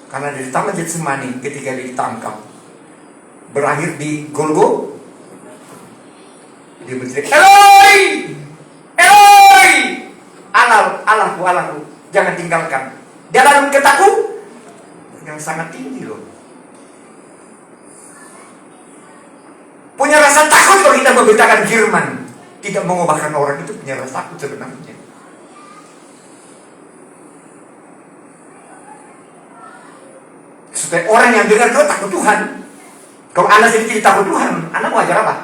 Karena dari Taman Getsemani ketika ditangkap, berakhir di Golgo, dia berteriak, Eloi, Eloi, Allahku, Allahku, jangan tinggalkan. Dia lalu ketakutan yang sangat tinggi loh. Punya rasa takut kalau kita memberitakan firman, tidak mengubahkan orang itu punya rasa takut sebenarnya. Supaya orang yang dengar itu takut Tuhan. Kalau Anda sendiri tidak takut Tuhan, Anda mau ajar apa?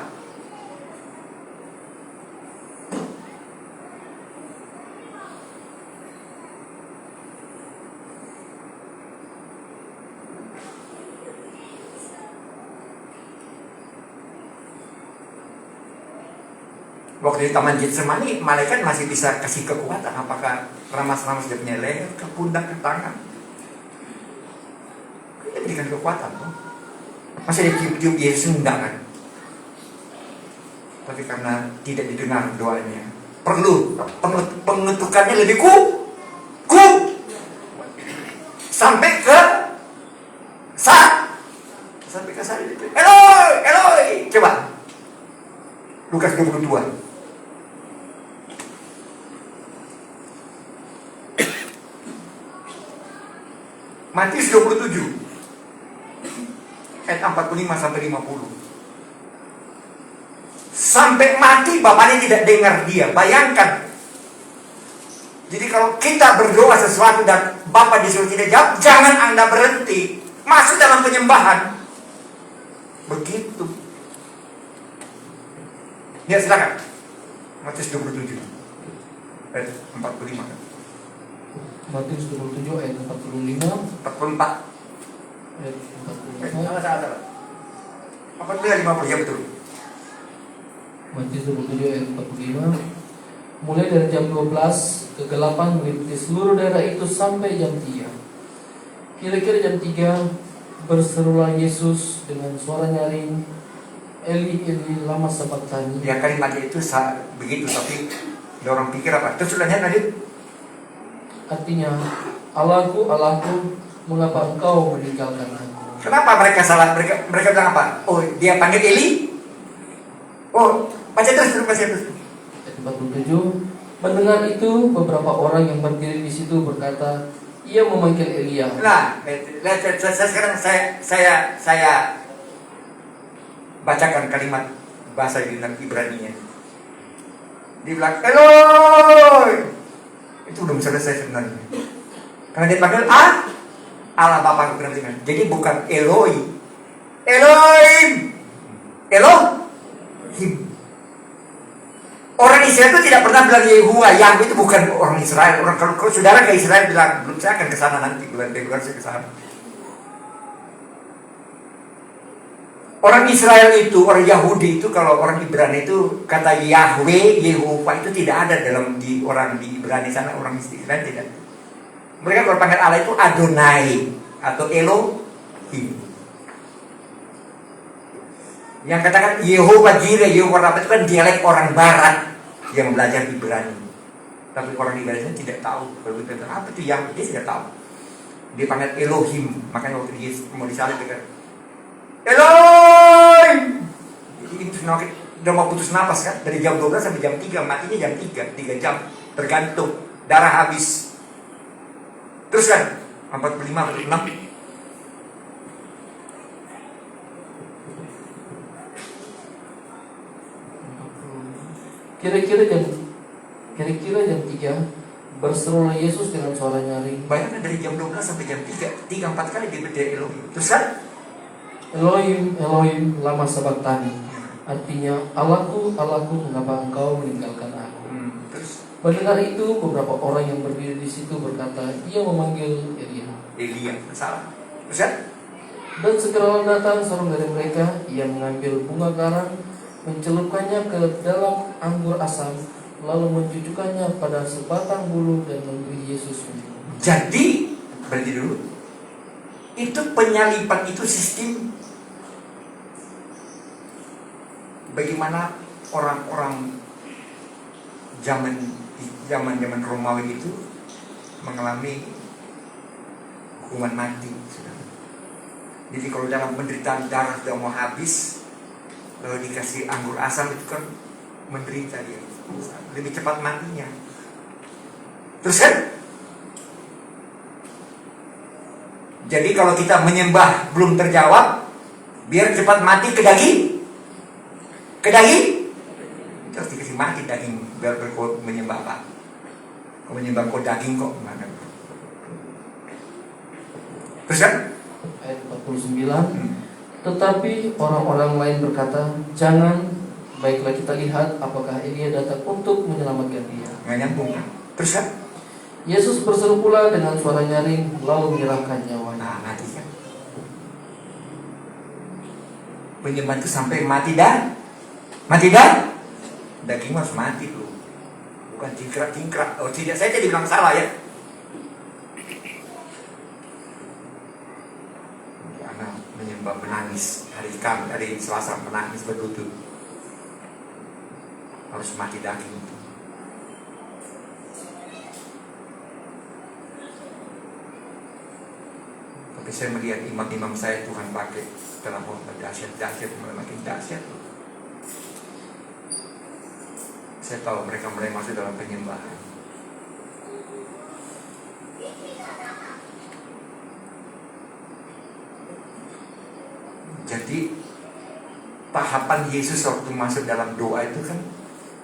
Waktu di Taman Getsemani, malaikat masih bisa kasih kekuatan. Apakah ramas-ramas dia punya leher, ke pundak, ke tangan? Dia berikan kekuatan tuh. Masih ada tiup-tiup Yesus enggak kan? Tapi karena tidak didengar doanya, perlu pengetukannya lebih sampai ke saat itu. Eloi, Eloi. Coba Lukas 22. Matius 27 ayat 45 sampai 50. sampai mati bapaknya tidak dengar dia. Bayangkan. Jadi kalau kita berdoa sesuatu dan Bapak disuruh tidak jawab, jangan Anda berhenti. Masuk dalam penyembahan. Begitu. Ya silakan. Matius 27 ayat 45. Matius 27 ayat 45 44. ayat 45. Salah. 50 ya betul. Matius 27 ayat 45. Mulai dari jam 12 kegelapan meliputi seluruh daerah itu sampai jam 3. Kira-kira jam 3 berserulah Yesus dengan suara nyaring, Eli Eli lama sabachthani. Ya kalimatnya itu begitu, tapi ada orang pikir apa? Terus sudah tadi. Artinya, Allahku, Allahku, mengapa engkau meninggalkan aku? Kenapa mereka salah? Mereka bilang apa? Oh, dia panggil Eli. Oh, baca terus. Ayat 47. Mendengar itu, beberapa orang yang berdiri di situ berkata, ia memanggil Elia. Nah, sekarang saya bacakan kalimat bahasa Ibrani-nya. Dia bilang Eloi. Itu belum selesai sebenarnya. Karena dia panggil Allah Bapa kebenaran. Jadi bukan Eloi. Elohim. Elohim. Orang Israel itu tidak pernah bilang Yehuwa. Yang itu bukan orang Israel. Kalau saudara ke Israel bilang, belum, saya akan ke sana nanti bulan Februari saya ke sana. Orang Israel itu, orang Yahudi itu, kalau orang Ibrani itu kata Yahweh, Yehovah itu tidak ada dalam orang di Ibrani sana, orang Israel tidak. Mereka kalau panggil Allah itu Adonai atau Elohim. Yang katakan Yehovah Jireh, Yehovah Rabbah itu kan dialek orang Barat yang belajar Ibrani. Tapi orang Ibrani tidak tahu. Kalau kita apa itu Yahweh, dia tidak tahu. Dia panggil Elohim. Makanya waktu dia mau disalib dia kata Elohim. Ini udah mau putus napas kan. Dari jam 12 sampai jam 3. Matinya jam 3 jam. Tergantung. Darah habis. Terus kan 45, 46. Kira-kira jam 3 berserulah Yesus dengan suara nyaring. Bayangkan dari jam 12 sampai jam 3 4 kali dia berdiri Elohim. Terus kan Elohim, Elohim, lama sabachthani. Artinya, Allahku, Allahku, mengapa engkau meninggalkan aku? Terus Mendengar itu, beberapa orang yang berdiri di situ berkata, ia memanggil Elia. Salah. Terus kan Dan segera datang seorang dari mereka, ia mengambil bunga karang, mencelupkannya ke dalam anggur asam, lalu mencucukkannya pada sebatang bulu dan memberi Yesus minum. jadi berhenti dulu. Itu penyalipan itu sistem. Bagaimana orang-orang zaman Romawi itu mengalami hukuman mati. Jadi kalau dalam penderitaan darah sudah mau habis, lalu dikasih anggur asam itu kan menderita dia, lebih cepat matinya. Terus kan? Jadi kalau kita menyembah belum terjawab, biar cepat mati ke daging. Terus dikasih mati daging biar berkot menyembah apa? Kau menyembah kau daging kok mana? Terus kan? Ayat 49. Tetapi orang-orang lain berkata, jangan, baiklah kita lihat apakah Elia datang untuk menyelamatkan dia. Nggak nyambung kan? Terus kan? Yesus berseru pula dengan suara nyaring, lalu menyerahkan nyawanya. Nah, mati kan? Penyembah itu sampai mati dah. Daging harus mati tuh. Bukan cingkrak. Oh tidak, saya jadi bilang salah ya. Karena menyembah menangis hari Selasa menangis berlutut. Harus mati daging itu. Tapi saya melihat imam-imam saya Tuhan pakai dalam khotbah dahsyat, mulai makin dahsyat. Saya tahu mereka mulai masuk dalam penyembahan. Jadi tahapan Yesus waktu masuk dalam doa itu kan,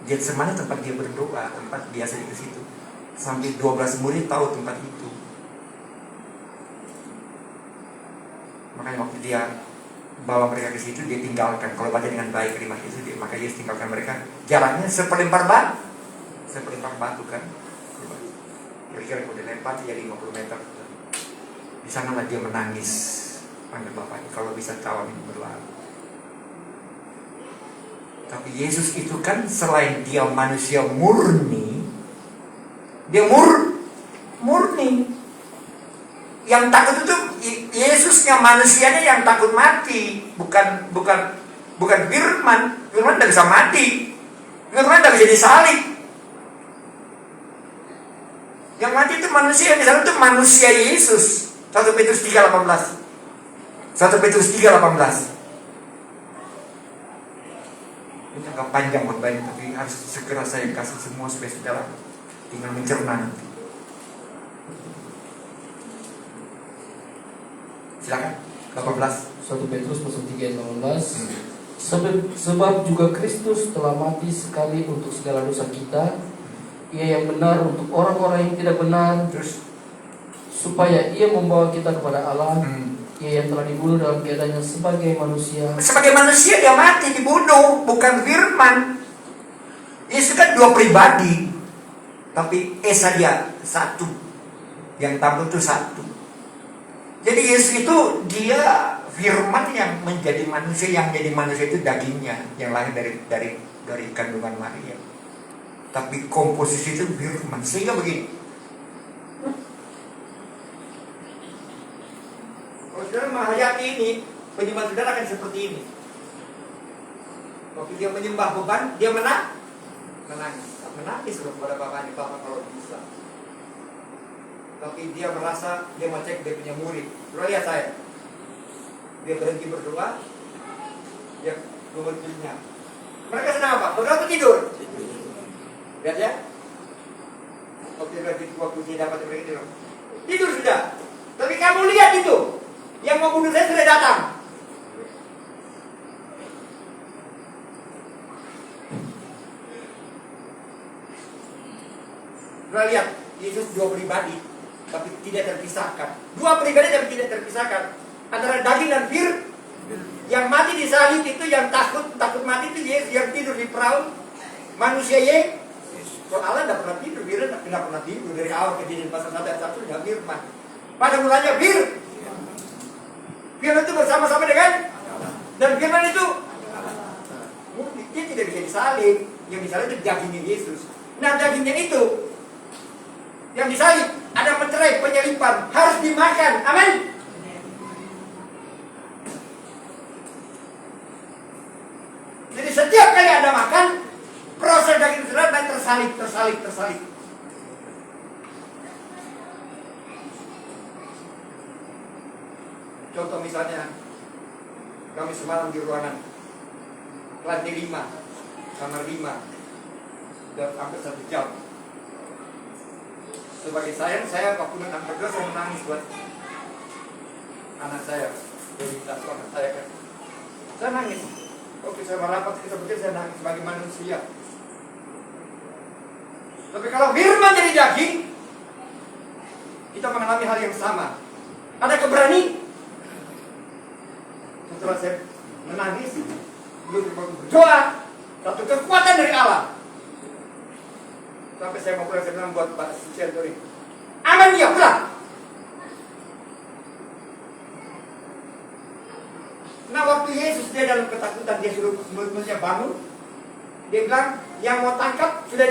Getsemani tempat dia berdoa, tempat biasa di situ. Sampai 12 murid tahu tempat itu. Makanya waktu dia bawa mereka ke situ, dia tinggalkan. Kalau baca dengan baik kalimat itu, maka Yesus tinggalkan mereka. Jaraknya seperempar batu kan. Kira-kira kalau dilempar jadi 50 meter. Di sanalah dia menangis, panggil Bapaknya, kalau bisa kawin berlalu. Tapi Yesus itu kan selain dia manusia murni, dia murni. Yang takut itu Yesusnya, manusianya yang takut mati, bukan Firman. Firman tidak bisa mati. Firman tidak bisa disalib. Yang mati itu manusia, yang disalib itu manusia Yesus. 1 Petrus 3:18. 1 Petrus 3:18. Ini agak panjang khotbahnya, tapi harus segera saya kasih semua supaya saudara tinggal mencerna nanti. Silakan. 18. 1 Petrus pasal 3 ayat 18. Sebab juga Kristus telah mati sekali untuk segala dosa kita, Ia yang benar untuk orang-orang yang tidak benar, Terus supaya Ia membawa kita kepada Allah. Ia yang telah dibunuh dalam keadaannya sebagai manusia. sebagai manusia dia mati, dibunuh, bukan Firman. Yesus kan dua pribadi, tapi Esa dia satu. Yang tampil itu satu. Jadi Yesus itu dia Firman yang menjadi manusia, yang jadi manusia itu dagingnya yang lahir dari kandungan Maria. Tapi komposisi itu Firman. Sehingga begini, kalau saudara menghayati ini, penyembahan saudara akan seperti ini. Waktu dia menyembah beban, dia menangis loh kepada Bapaknya, Bapak kalau bisa. Tapi dia merasa dia mau cek dia punya murid. Saudara lihat saya, dia berhenti berdoa, dia kemudiannya. Mereka sedang apa? Berdoa atau tidur? Lihat ya. Waktu dia dapat mereka tidur. Tidur sudah. Tapi kamu lihat itu, yang mau bunuh saya sudah datang. Sudah lihat, Yesus dua pribadi, tapi tidak terpisahkan. Dua pribadi tapi tidak terpisahkan. Antara daging dan fir, yang mati di salib itu, yang takut mati itu Yesus, yang tidur di perahu manusia Yesus. Kalau Allah tidak pernah tidur, Firman tidak pernah tidur dari awal Kejadian pasal 1 ayat 1 tidak Firman. Pada mulanya Firman itu bersama-sama dengan dan Firman itu dia tidak bisa disalib. Yang disalib itu dagingnya Yesus. Nah dagingnya itu yang disalib ada mencerai, penyalipan, harus dimakan. Amin. Jadi setiap kali Anda makan, proses daging saudara dan tersalib. Contoh misalnya, kami semalam di ruangan lantai 5, kamar 5, dan hampir 1 jam. Sebagai saya waktu berdoa saya menangis buat anak saya, prioritas anak saya kan. Saya nangis. Oke, saya merapat kita berpikir saya nangis sebagai manusia. Tapi kalau Firman jadi daging, kita mengalami hal yang sama. Ada keberanian. Setelah saya menangis, berdoa, satu kekuatan dari Allah. Sampai saya mau pulang, saya bilang buat Pak Siantori, aman dia pulang. Nah waktu Yesus dia dalam ketakutan, dia suruh murid-muridnya bangun. Dia bilang, yang mau tangkap sudah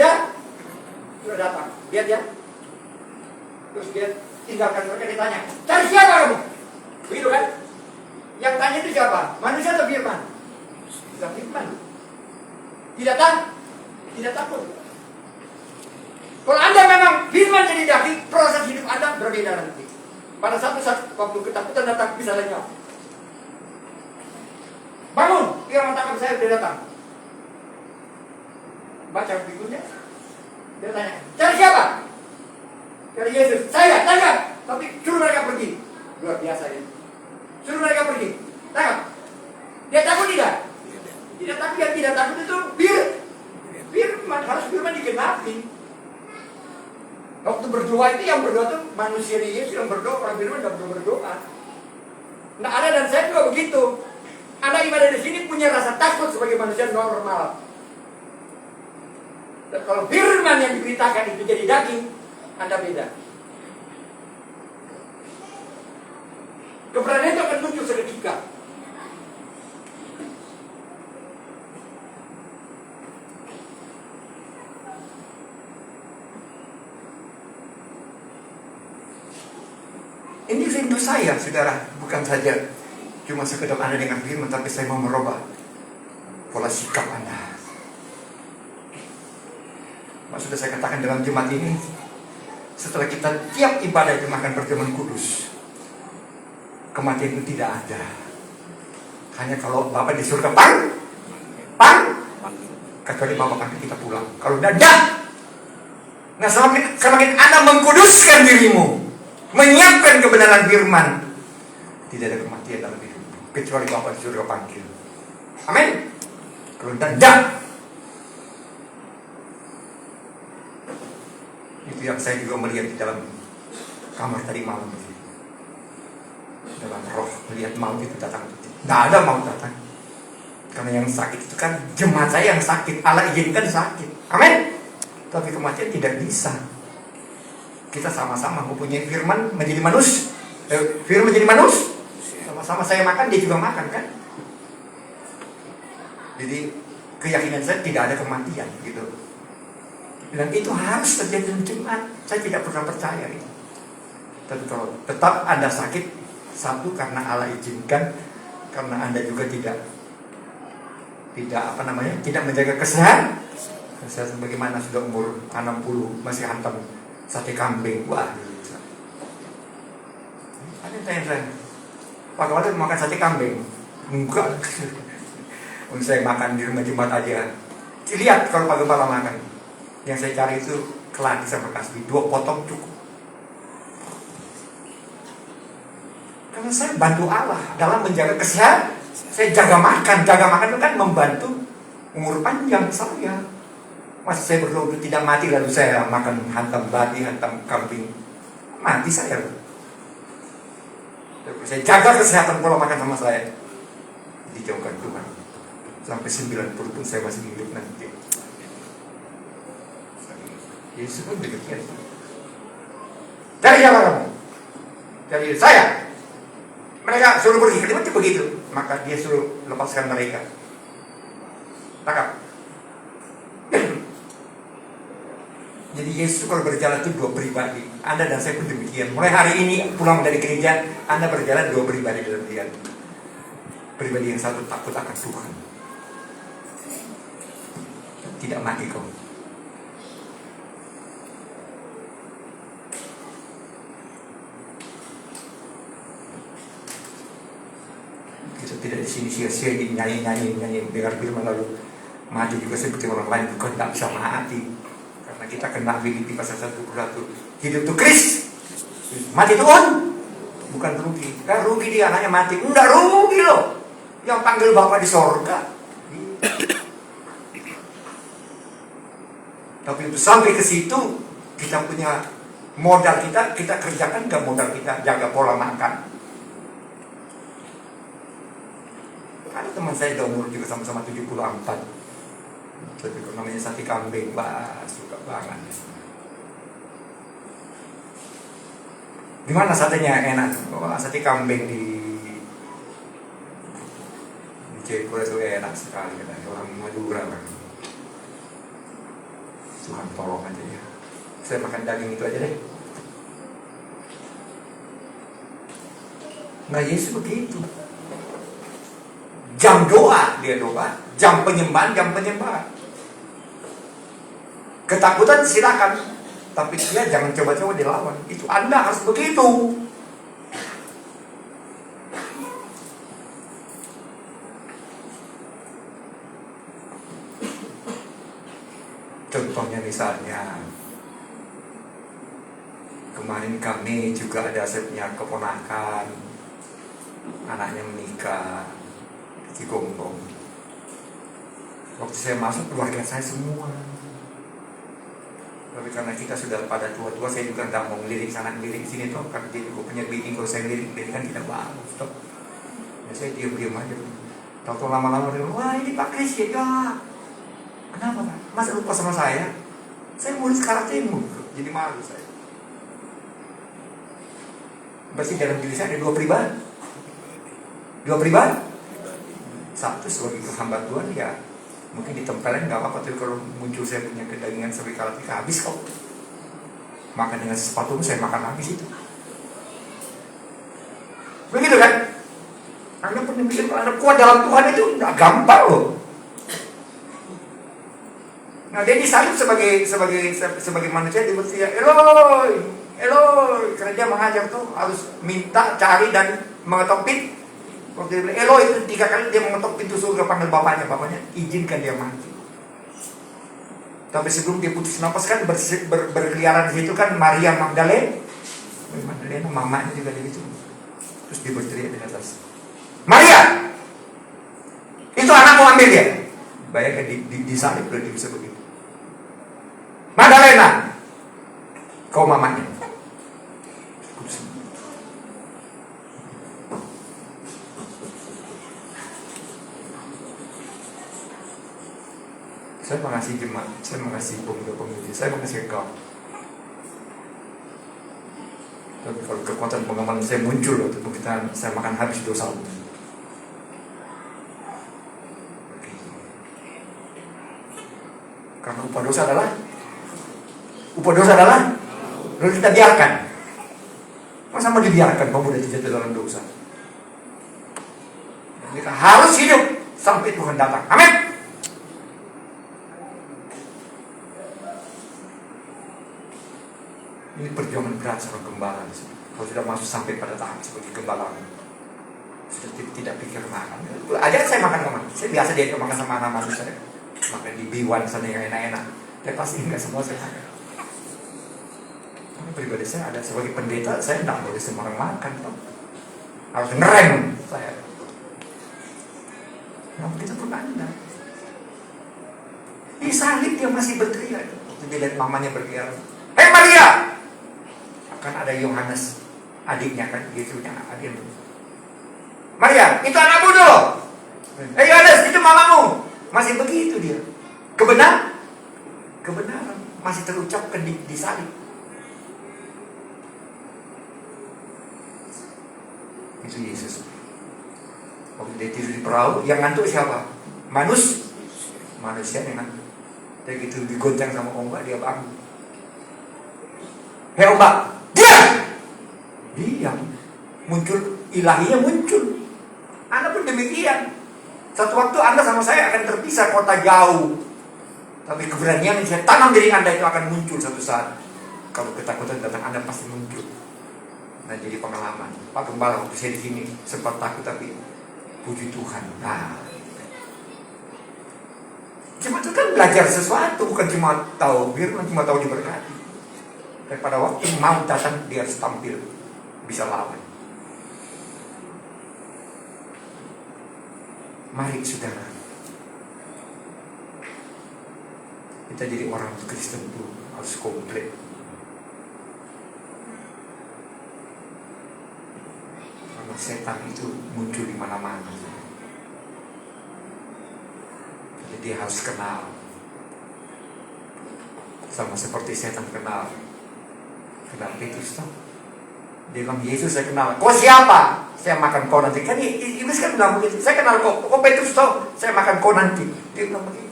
datang. Lihat ya. Terus dia tinggalkan mereka, dia tanya, cari siapa kamu? Begitu kan? Yang tanya itu siapa? Manusia atau Firman? Bukan Firman. Tidak takut. Kalau Anda memang Firman jadi daging, proses hidup Anda berbeda nanti. Pada satu saat waktu ketakutan datang, bisa lenyap. Bangun, yang tangkap saya sudah datang. Baca berikutnya. Dia tanya, cari siapa? Cari Yesus. Saya, tangkap. Tapi suruh mereka pergi. Luar biasa ini. Suruh mereka pergi. Tangkap. Dia takut tidak? Ya, tapi yang tidak takut itu firman, harus firman digenapi. Waktu berdoa itu yang berdoa itu manusia Yesus yang berdoa, orang firman tidak perlu berdoa. Nah, Anda dan saya juga begitu. Anda ibadah di sini punya rasa takut sebagai manusia normal. Dan kalau firman yang diberitakan itu jadi daging, Anda beda. Keberanian itu akan muncul seketika. Ini rindu saya, saudara, bukan saja cuma sekedar Anda dengar firman, tapi saya mau merubah pola sikap Anda. Sudah saya katakan dalam jemaat ini, setelah kita tiap ibadah itu makan perjamuan kudus, kematian itu tidak ada. Hanya kalau Bapak di surga kecuali Bapak panggil kita pulang. Kalau tidak, nah semakin Anda mengkuduskan dirimu, menyiapkan kebenaran firman, tidak ada kematian dalam hidup kecuali Bapak di surga panggil. Amin. Kalau tidak, itu yang saya juga melihat di dalam kamar tadi malam itu. Dalam roh melihat maut itu datang. Tidak ada maut datang. Karena yang sakit itu kan jemaat saya yang sakit. Allah izinkan sakit. Amin. Tapi kematian tidak bisa. Kita sama-sama mempunyai firman menjadi manusia. Firman menjadi manusia. Sama-sama saya makan, dia juga makan kan. Jadi keyakinan saya tidak ada kematian gitu. Dan itu harus terjadi dalam jemaat. Saya tidak pernah percaya itu. Tapi kalau tetap Anda sakit, satu karena Allah izinkan, karena Anda juga tidak menjaga kesehatan. Saya bagaimana sudah umur 60 masih hantam sate kambing. Wah, ada yang tanya saya, Pak Kawan makan sate kambing? Enggak. Saya makan di rumah jemaat aja. Lihat kalau Pak Gembala makan. Yang saya cari itu keladi sama kasbi, 2 potong cukup. Karena saya bantu Allah dalam menjaga kesehatan. Saya jaga makan itu kan membantu umur panjang saya. Masa saya berdoa untuk tidak mati lalu saya makan hantam babi, hantam kambing, mati saya. Saya jaga kesehatan pola makan sama saya. Dijauhkan Tuhan. Sampai 90 pun saya masih hidup nanti. Yesus pun demikian. Dari siapa kamu? Dari saya. Mereka suruh pergi, kalimatnya begitu. Maka dia suruh lepaskan mereka. Tangkap. Jadi Yesus kalau berjalan itu 2 pribadi. Anda dan saya pun demikian. Mulai hari ini pulang dari gereja, Anda berjalan 2 pribadi dalam dia. Pribadi yang satu takut akan Tuhan. Tidak mati kau. Kita tidak di sini sia-sia nyanyi dengar firman lalu mati juga seperti orang lain, bukan tidak bisa mati. Karena kita kena Filipi pasal 1:1. Hidup itu Kristus, mati itu bukan rugi. Kan rugi dia hanya mati, enggak rugi loh. Yang panggil Bapa di sorga. Tapi untuk sampai ke situ kita punya modal kita kerjakan nggak modal kita jaga pola makan. Ada teman saya udah umur juga sama-sama 74. Tapi kalau namanya sate kambing, wah suka banget. Di mana satenya enak? Oh, sate kambing di Jepura itu enak sekali. Orang Madura kan. Tuhan tolong aja ya. Saya makan daging itu aja deh. Nah Yesus begitu. Jam doa, dia doa. Jam penyembahan. Ketakutan silakan, tapi dia jangan coba-coba dilawan. Itu Anda harus begitu. Contohnya misalnya, kemarin kami juga ada punya keponakan, anaknya menikah. Cigombong. Waktu saya masuk, keluarga saya semua. Tapi karena kita sudah pada tua-tua, saya juga nggak mau ngelirik sana ngelirik sini tuh. Karena jadi gue punya meeting, kalau saya ngelirik kan tidak bagus tuh. Ya saya diam-diam aja. Tahu-tahu lama-lama dia, wah ini Pak Kris ya. Kenapa Pak? Masa lupa sama saya? Saya nulis karaktermu. Jadi malu saya. Berarti dalam diri saya ada dua pribadi. Satu sebagai hamba Tuhan ya, mungkin ditempelin nggak apa-apa, tapi kalau muncul saya punya kedagingan sebagai karakter habis kok. Makan dengan sepatu saya makan habis itu. Begitu kan? Anda pernah mikir kalau Anda kuat dalam Tuhan itu nggak gampang loh. Nah dia disalib sebagai manusia, dia berteriak Eloi, karena dia mengajar tuh harus minta, cari dan mengetok pintu. Waktu dia bilang Eloi itu 3 kali dia mengetok pintu surga, panggil bapaknya izinkan dia mati. Tapi sebelum dia putus napas kan berkeliaran di situ kan Maria Magdalena, mamanya juga di situ. Terus dia berteriak di atas, Maria, itu anakmu, ambil dia. Bayangkan disalib udah dia bisa begitu. Magdalena, kau mamanya. Saya mengasihi jemaat, saya mengasihi pemuda-pemudi, saya mengasihi engkau. Tapi kalau kekuatan pengamalan saya muncul waktu itu saya makan habis dosa. Karena upah dosa adalah lalu kita biarkan. Masa mau dibiarkan pemuda jatuh dalam dosa? Mereka harus hidup sampai Tuhan datang. Amin. Ini perjuangan berat seorang gembala. Kalau sudah masuk sampai pada tahap sebagai gembala, sudah tidak pikir makan. Aja saya makan. Saya biasa dia makan sama anak-anak saya. Makan di B1 sana yang enak-enak. Tapi pasti enggak semua saya makan. Karena pribadi saya ada sebagai pendeta, saya tidak boleh semua orang makan. Harus ngerem saya. Nah begitu pun Anda. Di salib dia masih berteriak. Dia lihat mamanya berteriak, hei Maria! Akan ada Yohanes, adiknya kan, Yesusnya adik. Maria, itu anakmu dulu. Hei Yohanes, itu mamamu. Masih begitu dia. Kebenaran masih terucapkan di salib. Itu Yesus. Waktu dia tidur di perahu, yang ngantuk siapa? Manusia yang ngantuk. Dia gitu digoncang sama ombak, dia bangun. Hei ombak, diam. Muncul ilahinya muncul. Anda pun demikian. Satu waktu Anda sama saya akan terpisah, kota jauh. Tapi keberanian yang saya tanam diri Anda itu akan muncul satu saat. Kalau ketakutan datang, Anda pasti muncul. Nah jadi pengalaman. Pak Gembala waktu saya di sini sempat takut, tapi puji Tuhan. Nah, cuma itu kan belajar sesuatu, bukan cuma tahu firman, cuma tahu diberkati. Dan pada waktu mau datang, dia harus tampil bisa lawan. Mari saudara, kita jadi orang Kristen itu harus komplit. Karena setan itu muncul di mana-mana. Jadi dia harus kenal. Sama seperti setan kenal Petrus. Dia bilang, Yesus saya kenal. Kau siapa? Saya makan kau nanti. Kan Iblis kan bilang begitu. Saya kenal kau. Kau Petrus toh. Saya makan kau nanti. Dia bilang begitu.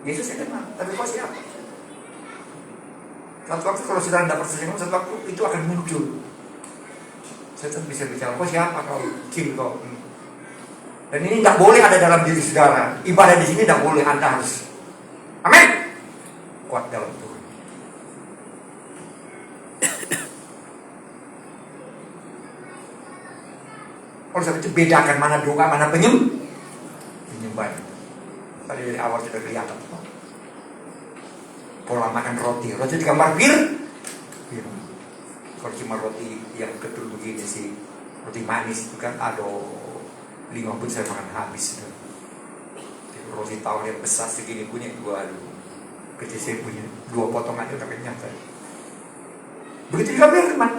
Yesus saya kenal. Tapi kau siapa? Satu waktu kalau saudara tidak percaya, satu waktu itu akan muncul. Setan bisa bicara, kau siapa kau? Cil kau. Dan ini tidak boleh ada dalam diri saudara. Ibadah di sini tidak boleh. Anda harus. Amin. Kuat dalam Tuhan. Oleh sebab itu bedakan mana doa, mana penyembahan. Tadi dari awal sudah kelihatan. Pola makan roti digambar bir. Kalau cuma roti yang ketul begini sih, roti manis itu kan, aduh 5 pun saya makan habis. roti tawar yang besar segini punya dua, kecil saya punya 2 potongan itu tapi nyata. Begitu juga firman.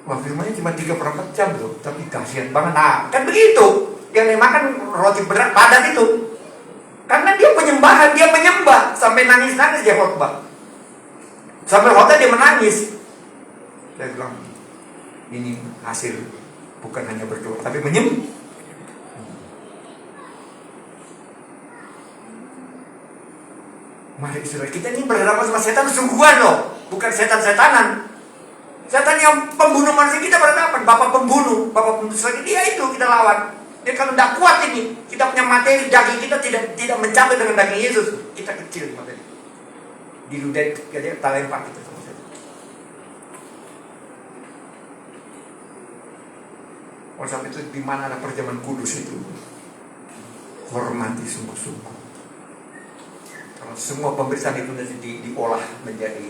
Wah, firmannya cuma 3/4 jam loh, tapi kasihan banget. Nah, kan begitu. Yang dimakan roti berat padat itu. Karena dia penyembahan, dia menyembah sampai nangis-nangis dia khotbah. Sampai khotbah dia menangis. Saya bilang, ini hasil bukan hanya berdoa tapi menyembah. Mari saudara, kita ini berhadapan sama setan sungguhan loh, bukan setan-setanan. Setan yang pembunuh manusia kita berhadapan, bapak pembunuh lagi dia itu kita lawan. Dia kalau tidak kuat ini, kita punya materi daging kita tidak mencapai dengan daging Yesus, kita kecil materi. Diludahi dia talempar kita sama setan. Oleh sebab itu di mana ada perjamuan kudus itu, hormati sungguh-sungguh. Karena semua pemberitaan itu nanti diolah menjadi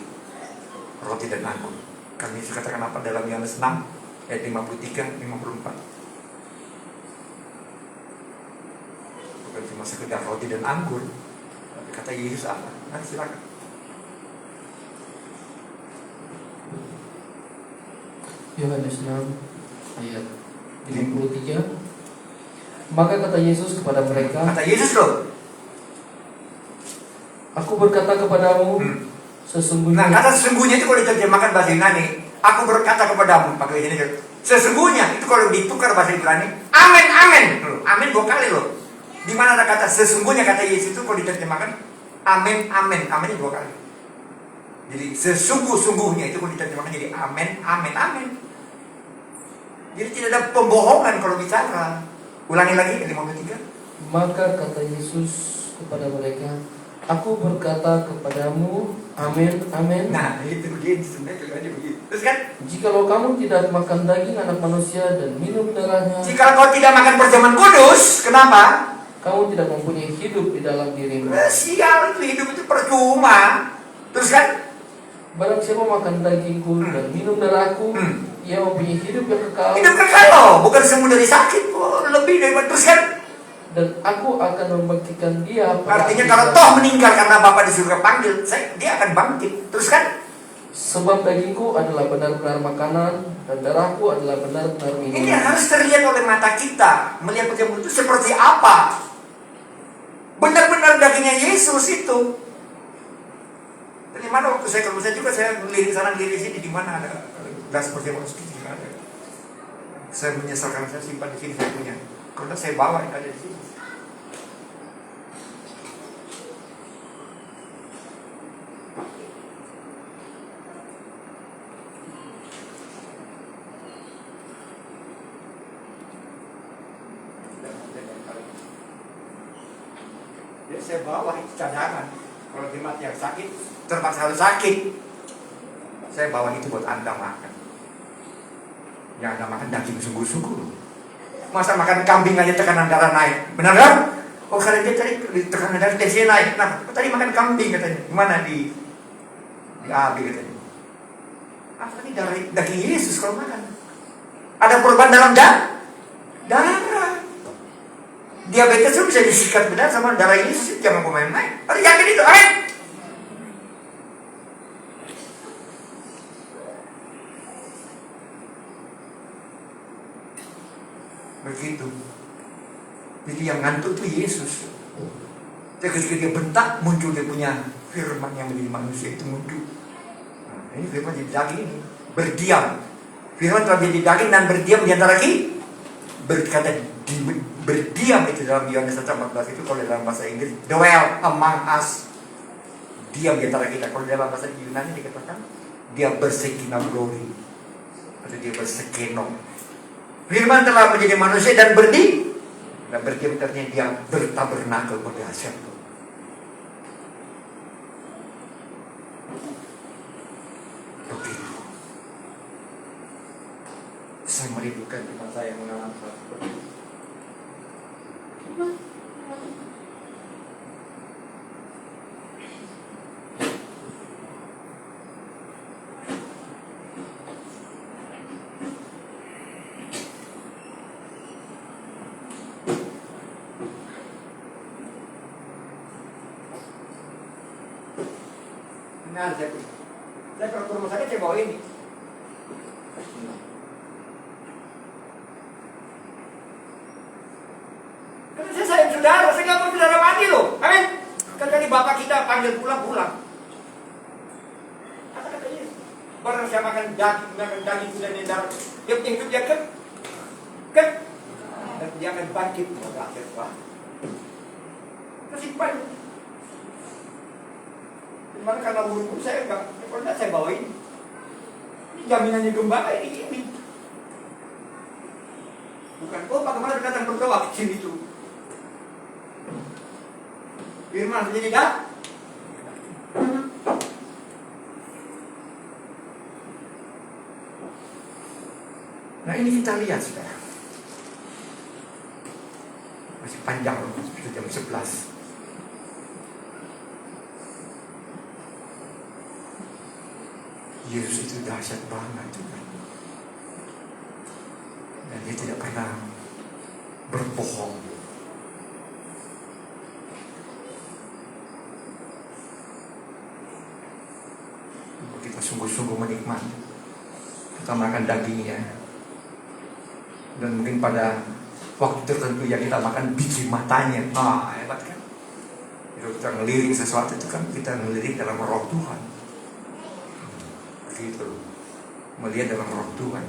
roti dan anggur. Kami katakan apa dalam Yohanes 6 ayat 53-54. Bukan cuma sekedar roti dan anggur, tapi kata Yesus apa? Nah, silakan. Yohanes 6 ayat 53. Maka kata Yesus kepada mereka, Kata Yesus loh. Aku berkata kepadamu, sesungguhnya. Nah, kata sesungguhnya itu kalau diterjemahkan bahasa Yunani, aku berkata kepadamu, pakai ini. Sesungguhnya itu kalau ditukar bahasa Ibrani, amin, amin. Amin 2 kali loh. Di mana ada kata sesungguhnya, kata Yesus itu kalau diterjemahkan amin, amin. Aminnya 2 kali. Jadi sesungguh-sungguhnya itu kalau diterjemahkan jadi amin, amin, amin. Jadi tidak ada pembohongan kalau bicara. Ulangi lagi 53. Maka kata Yesus kepada mereka, aku berkata kepadamu, amin, amin. Nah, itu dia sebenarnya begitu. Terus kan, jikalau kamu tidak makan daging anak manusia dan minum darahnya, jika kau tidak makan perjamuan kudus, kenapa? kamu tidak mempunyai hidup di dalam dirimu. Sial, itu hidup itu percuma. Terus kan, Barang siapa makan dagingku dan minum darahku, ia mempunyai hidup yang kekal. hidup kekal loh, bukan sembuh dari sakit, lebih daripada. Terus kan, Dan aku akan membangkitkan dia. artinya kalau toh meninggal karena Bapa di surga panggil, dia akan bangkit. Terus kan, Sebab dagingku adalah benar-benar makanan dan darahku adalah benar-benar ini minuman. harus terlihat oleh mata kita. Melihat perjamuan itu seperti apa? Benar-benar dagingnya Yesus itu. Di mana waktu saya kerja juga, saya lirik sana lirik sini, di mana ada gelas perjamuan sedikit ada. Saya menyesal karena saya simpan di sini, saya punya. Kalau saya bawa yang ada di sini. Jadi saya bawa itu cadangan. Kalau jemaat yang sakit, terpaksa harus sakit, saya bawa itu buat Anda makan. Yang Anda makan daging sungguh-sungguh. Masa makan kambing aja tekanan darah naik, benar kan? Oh, karena dia tadi tekanan darah tensi naik. Nah, tadi makan kambing katanya. Gimana di AB katanya. Apa ini daging Yesus kalau makan? Ada perubahan dalam darah. Diabetes itu bisa disikat benar sama darah Yesus. Jangan main-main. Harus yakin itu, amin. Begitu. Jadi yang ngantuk itu Yesus. Jadi ketika dia bentak, muncul dia punya firman yang menjadi manusia itu muncul. Nah, ini firman jadi daging ini berdiam. Firman telah jadi daging dan berdiam di antara kita. Berkata berdiam itu dalam Yohanes 14 itu, kalau dalam bahasa Inggris dwell among us, diam di antara kita. Kalau dalam bahasa Yunani dikatakan dia bersekina glory atau dia bersekeno. Firman telah menjadi manusia dan berdiam ternyata dia bertabernakel pada hasilku. Begitu. Saya merindukan teman saya mengalami hal seperti itu. Nah, saya kalau ke rumah sakit saya bawa ini. Karena saya sayang saudara, saya nggak mau saudara mati loh. Amin. Kali bapak kita panggil pulang. Kata-kata Yesus. Barang saya makan daging kuda dan darah, dia punya hidup dia kan, dan dia akan bangkit. Kesimpan. Dimana karena buru-buru saya enggak, kalau enggak saya bawain. Ini jaminannya gembala ini. Bukan, bagaimana datang berdoa kecil itu. Firman jadi dah. Nah ini kita lihat sudah. Masih panjang, sudah jam 11. Yesus itu dahsyat banget juga. Dan dia tidak pernah berbohong. Kita sungguh-sungguh menikmati. Kita makan dagingnya. Dan mungkin pada waktu tertentu yang kita makan biji matanya. Hebat kan? Kalau kita ngelirik sesuatu itu kan kita ngelirik dalam roh Tuhan. Begitu. Melihat dalam roh Tuhan.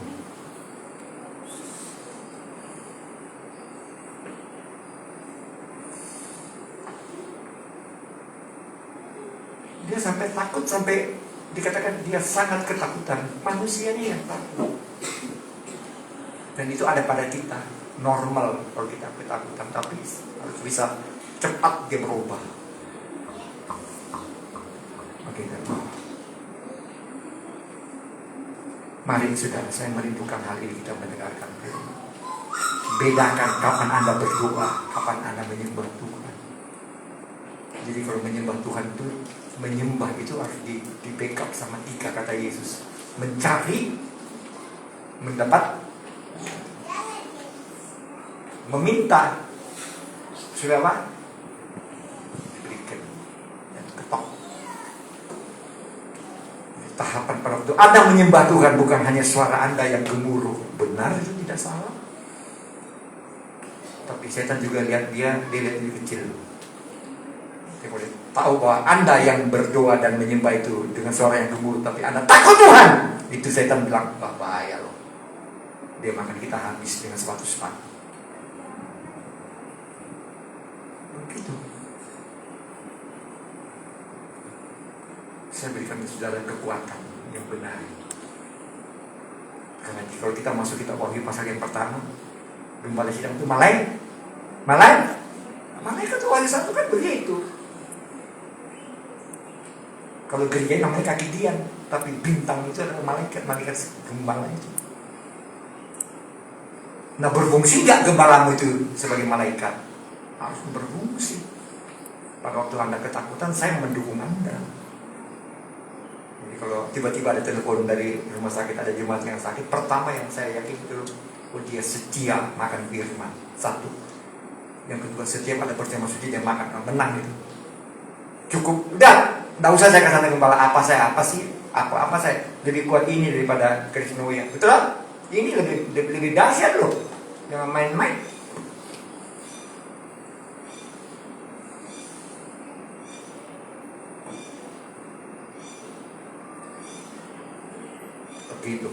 Dia sampai takut, sampai dikatakan dia sangat ketakutan. Manusianya yang takut. Dan itu ada pada kita. Normal kalau kita ketakutan, tapi harus bisa cepat dia berubah. Oke, mari saudara, saya merindukan hal ini, kita mendengarkan firman. Bedakan kapan Anda berdoa, kapan Anda menyembah Tuhan. Jadi kalau menyembah Tuhan itu, menyembah itu harus di backup sama 3 kata Yesus. Mencari, mendapat, meminta, sudah apa? Diberikan dan ketok. Tahapan pada waktu Anda menyembah Tuhan bukan hanya suara Anda yang gemuruh. Benar, itu tidak salah. Tapi setan juga lihat dia lihat dia kecil. Dia boleh tahu bahwa Anda yang berdoa dan menyembah itu dengan suara yang gemuruh, tapi Anda takut Tuhan. Itu setan bilang, bahaya loh. Dia makan kita habis dengan sepatu-sepatu. Begitu. Saya berikan saudara kekuatan yang benar. Karena kalau kita masuk kita wahyu pasal yang pertama, gembala sidang itu malaikat itu wahyu 1 kan begitu. Kalau gereja namanya kaki dian, tapi bintang itu adalah malaikat gembala itu. Nah, berfungsi nggak gembalamu itu sebagai malaikat? Harus berfungsi. Pada waktu Anda ketakutan, saya mendukung Anda. Jadi kalau tiba-tiba ada telepon dari rumah sakit, ada jemaat yang sakit, pertama yang saya yakin itu, dia setia makan firman. 1. Yang kedua, setiap ada perjamuan suci dia makan, menang itu. Cukup, udah, nggak usah saya kasih gembala apa saya lebih kuat ini daripada Krisnoya. Betul? Ini lebih dahsyat loh. Jangan main-main. Begitu.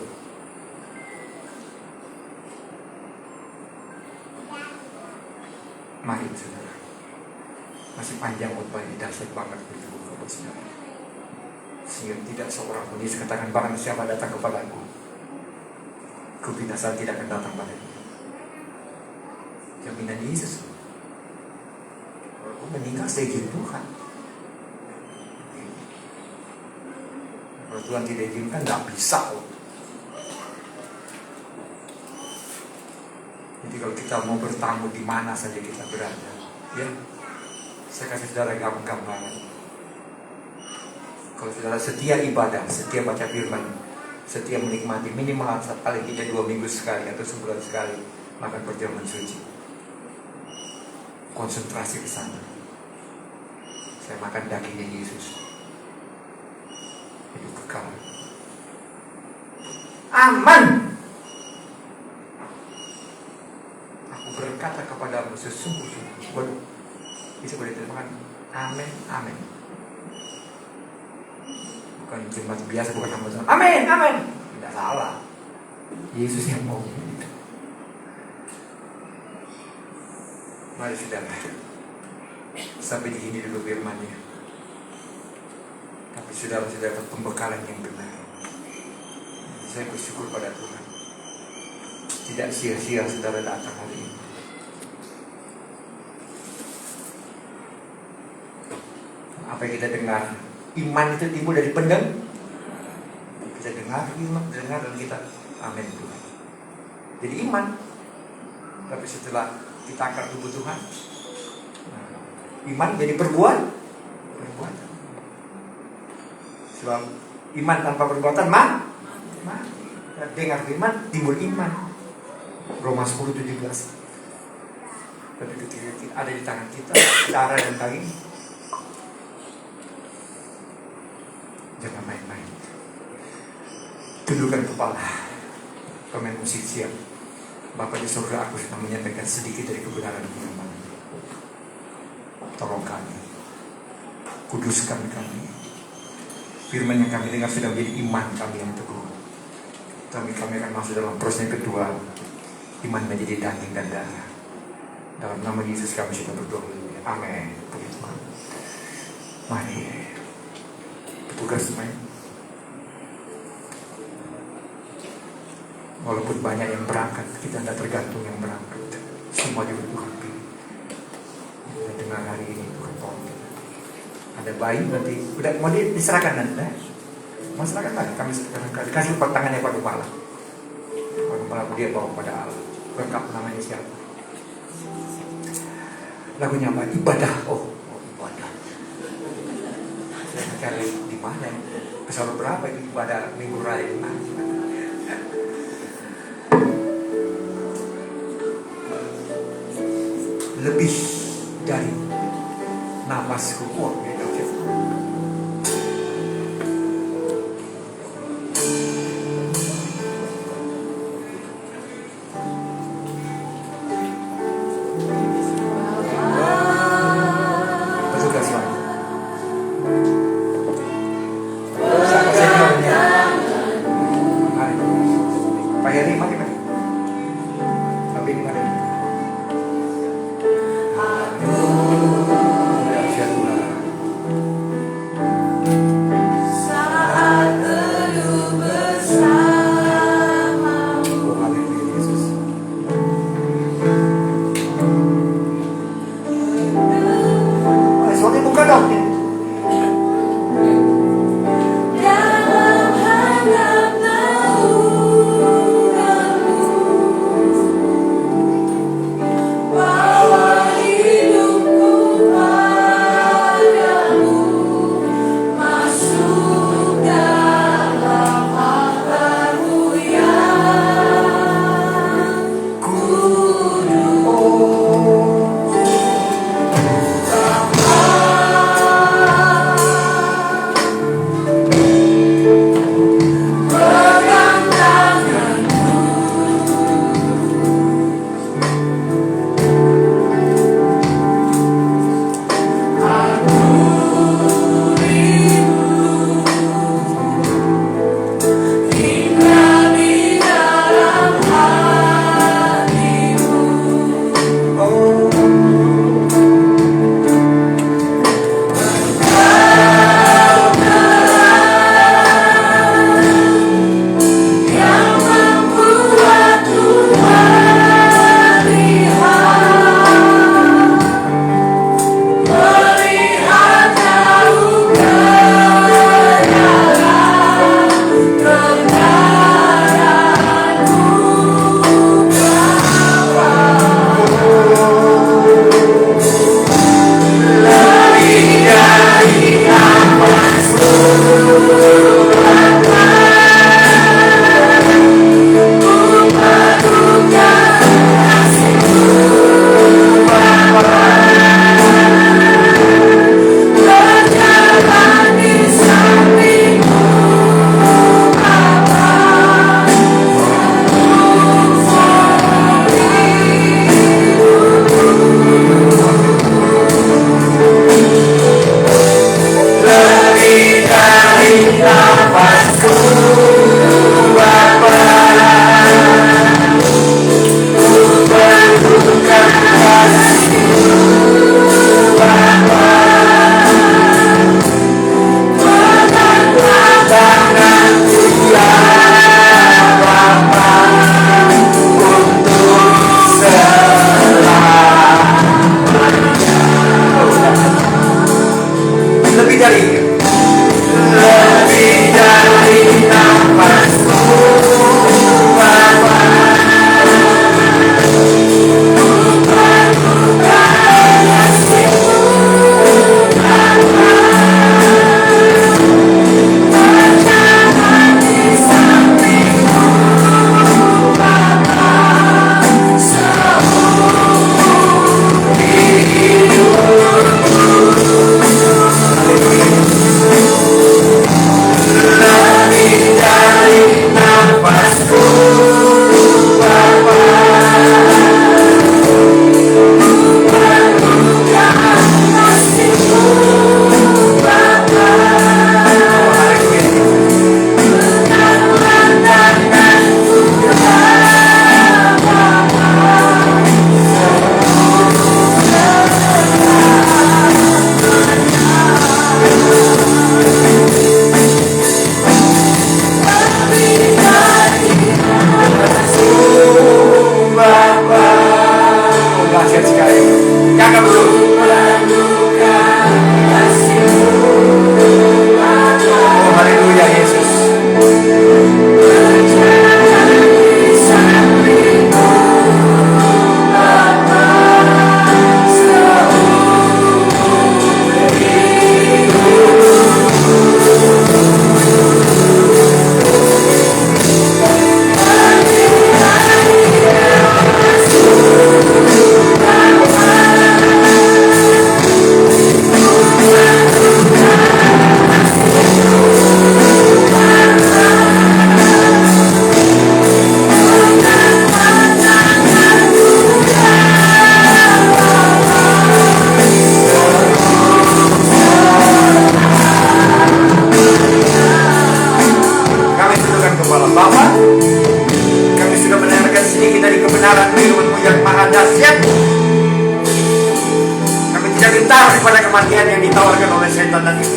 Mari saudara. Masih panjang khotbah ini, dahsyat banget begitu kepada saudara. Sehingga tidak seorang pun Yesus katakan, barang siapa datang kepadaku, kebinasaan tidak akan datang pada dia. Jaminan Yesus. Kalau aku meninggal saya izin Tuhan. Kalau Tuhan tidak izinkan, nggak bisa loh. Jadi kalau kita mau bertamu di mana saja kita berada, ya, saya kasih saudara gambaran. Kalau saudara setia ibadah, setia baca firman, setia menikmati minimal paling tidak 2 minggu sekali atau sebulan sekali makan perjamuan suci, konsentrasi ke sana. Saya makan dagingnya Yesus. kekal. Aman. Aku berkata kepadamu sesungguh-sungguh. Waduh, bisa boleh terjemahkan. Amin, amin. Bukan jemaat biasa, bukan hamba Tuhan. Amin, amin. Tidak salah. Yesus yang mau. Mari saudara, sampai di sini dulu firman-Nya. Tapi saudara-saudara dapat pembekalan yang benar. Saya bersyukur pada Tuhan. Tidak sia-sia saudara datang hari ini. Apa yang kita dengar, iman itu timbul dari pendengar. Kita dengar iman, dengar dan kita amin Tuhan. Jadi iman. Tapi setelah kita akan tubuh Tuhan, iman jadi perbuatan. Sebab iman tanpa perbuatan dengar firman timbul iman. Roma 10:17. Tapi ketika ada di tangan kita darah dan daging, jangan main-main. Tundukkan kepala. Pemain musik siap. Bapa di surga, aku sedang menyampaikan sedikit dari kebenaran firman. Tolong kami, kuduskan kami. Firman yang kami dengar sudah menjadi iman kami yang teguh. Tapi kami akan masuk dalam proses yang kedua, iman menjadi daging dan darah. Dalam nama Yesus kami sudah berdoa. Amin. Mari petugas main. Walaupun banyak yang berangkat, kita tidak tergantung yang berangkat. Semua juga Tuhan pilih. Kita dengar hari ini Tuhan tolong kita. Ada bayi nanti udah mau diserahkan nanti. Mau serahkan lagi, kami serahkan. Kasih tangannya Pak Gembala. Pak Gembala dia bawa pada Allah. Lengkap namanya siapa? Lagunya apa? Ibadah. Oh ibadah. Saya cari di mana? Pesawat berapa itu ibadah minggu raya di mana? Lebih dari napasku. Wah, beda gitu. Petugas lagi. Siapa seniornya? Mari. Pak Heri, mari. Tapi di mana?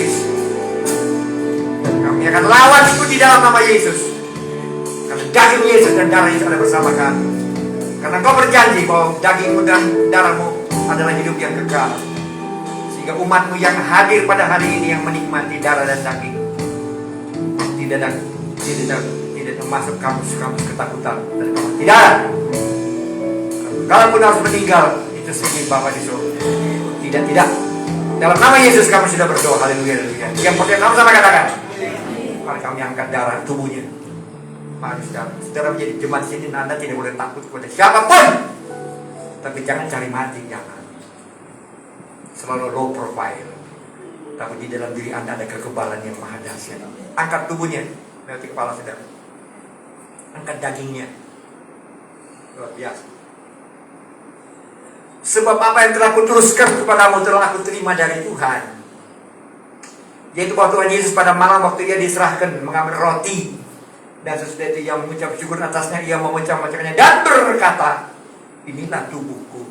iblis. Dan kami akan lawan itu di dalam nama Yesus. Karena daging Yesus dan darah Yesus ada bersama kami. Karena Kau berjanji bahwa dagingmu dan darahmu adalah hidup yang kekal. Sehingga umatmu yang hadir pada hari ini yang menikmati darah dan daging tidak masuk kamus ketakutan dan tidak. Kalaupun harus meninggal, itu sedih Bapa di surga. Tidak. Dalam nama Yesus kami sudah berdoa. Haleluya. Yang percaya sama-sama katakan. Mari kami angkat darah tubuhnya. Mari saudara menjadi jemaat sini, Anda tidak boleh takut kepada siapapun. Tapi jangan cari mati, jangan. Selalu low profile. Tapi di dalam diri Anda ada kekebalan yang maha dahsyat. Angkat tubuhnya, lewati kepala saudara. Angkat dagingnya. Luar biasa. Sebab apa yang telah kuteruskan kepadamu telah aku terima dari Tuhan. Yaitu bahwa Tuhan Yesus pada malam waktu Ia diserahkan mengambil roti, dan sesudah itu Ia mengucap syukur atasnya, Ia memecah-mecahnya dan berkata, inilah tubuhku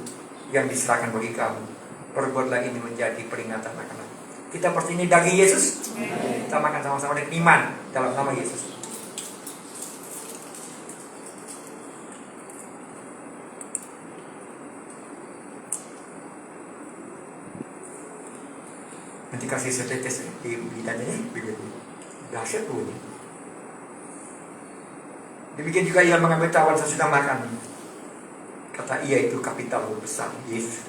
yang diserahkan bagi kamu. Perbuatlah ini menjadi peringatan akan aku. Kita percaya ini daging Yesus. Kita makan sama-sama dengan iman dalam nama Yesus. Nanti kasih setetes di tandanya begitu. Dahsyat tuh ini. Demikian juga Ia mengambil cawan sesudah makan. Kata Ia itu kapital besar Yesus.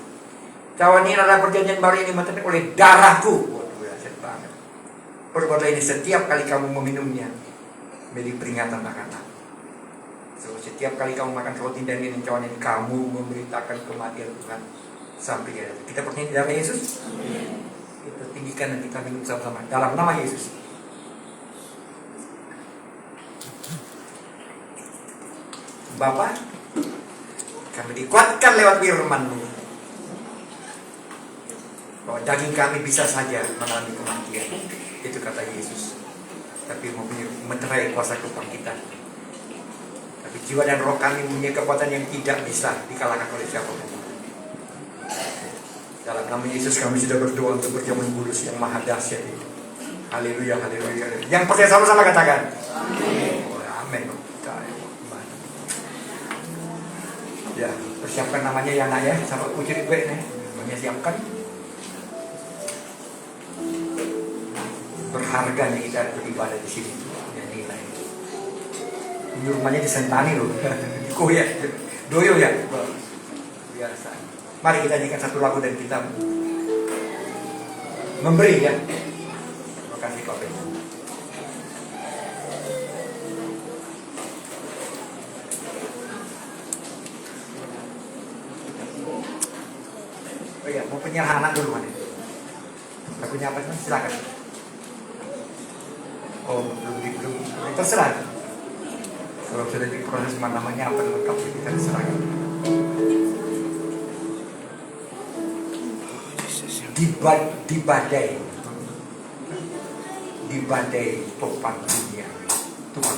Cawan ini adalah perjanjian baru yang dimandatkan oleh darahku. Waduh, dahsyat banget. Perbuatlah ini setiap kali kamu meminumnya menjadi peringatan akan aku. So, setiap kali kamu makan roti dan minum cawan ini, kamu memberitakan kematian Tuhan sampai akhir. Kita percaya di dalam Yesus. Kita tinggikan dan kita minum sama-sama dalam nama Yesus. Bapa, kami dikuatkan lewat firman-Mu bahwa daging kami bisa saja mengalami kematian. Itu kata Yesus. Tapi mempunyai meterai kuasa kebangkitan. Tapi jiwa dan roh kami mempunyai kekuatan yang tidak bisa dikalahkan oleh siapapun. Dalam nama Yesus kami sudah berdoa untuk perjamuan kudus yang maha dahsyat itu. Haleluya, haleluya. Yang percaya sama-sama katakan. Amin. Oh, amin. Ya, persiapkan namanya ya nak ya. Sampai kucing gue nih. Namanya siapkan. Berharga nih kita beribadah di sini. Ya nilai. Ini rumahnya disentani loh. Kok ya? Doyo ya. Biasa. Mari kita nyanyikan satu lagu dan kita memberi ya. Terima kasih Pak Ben. Oh iya, mau penyerahan anak dulu mana? Lagunya apa sih? Silakan. Oh, belum terserah. Kalau sudah diproses namanya apa lengkap kita serahkan. Di badai topan dunia Tuhan.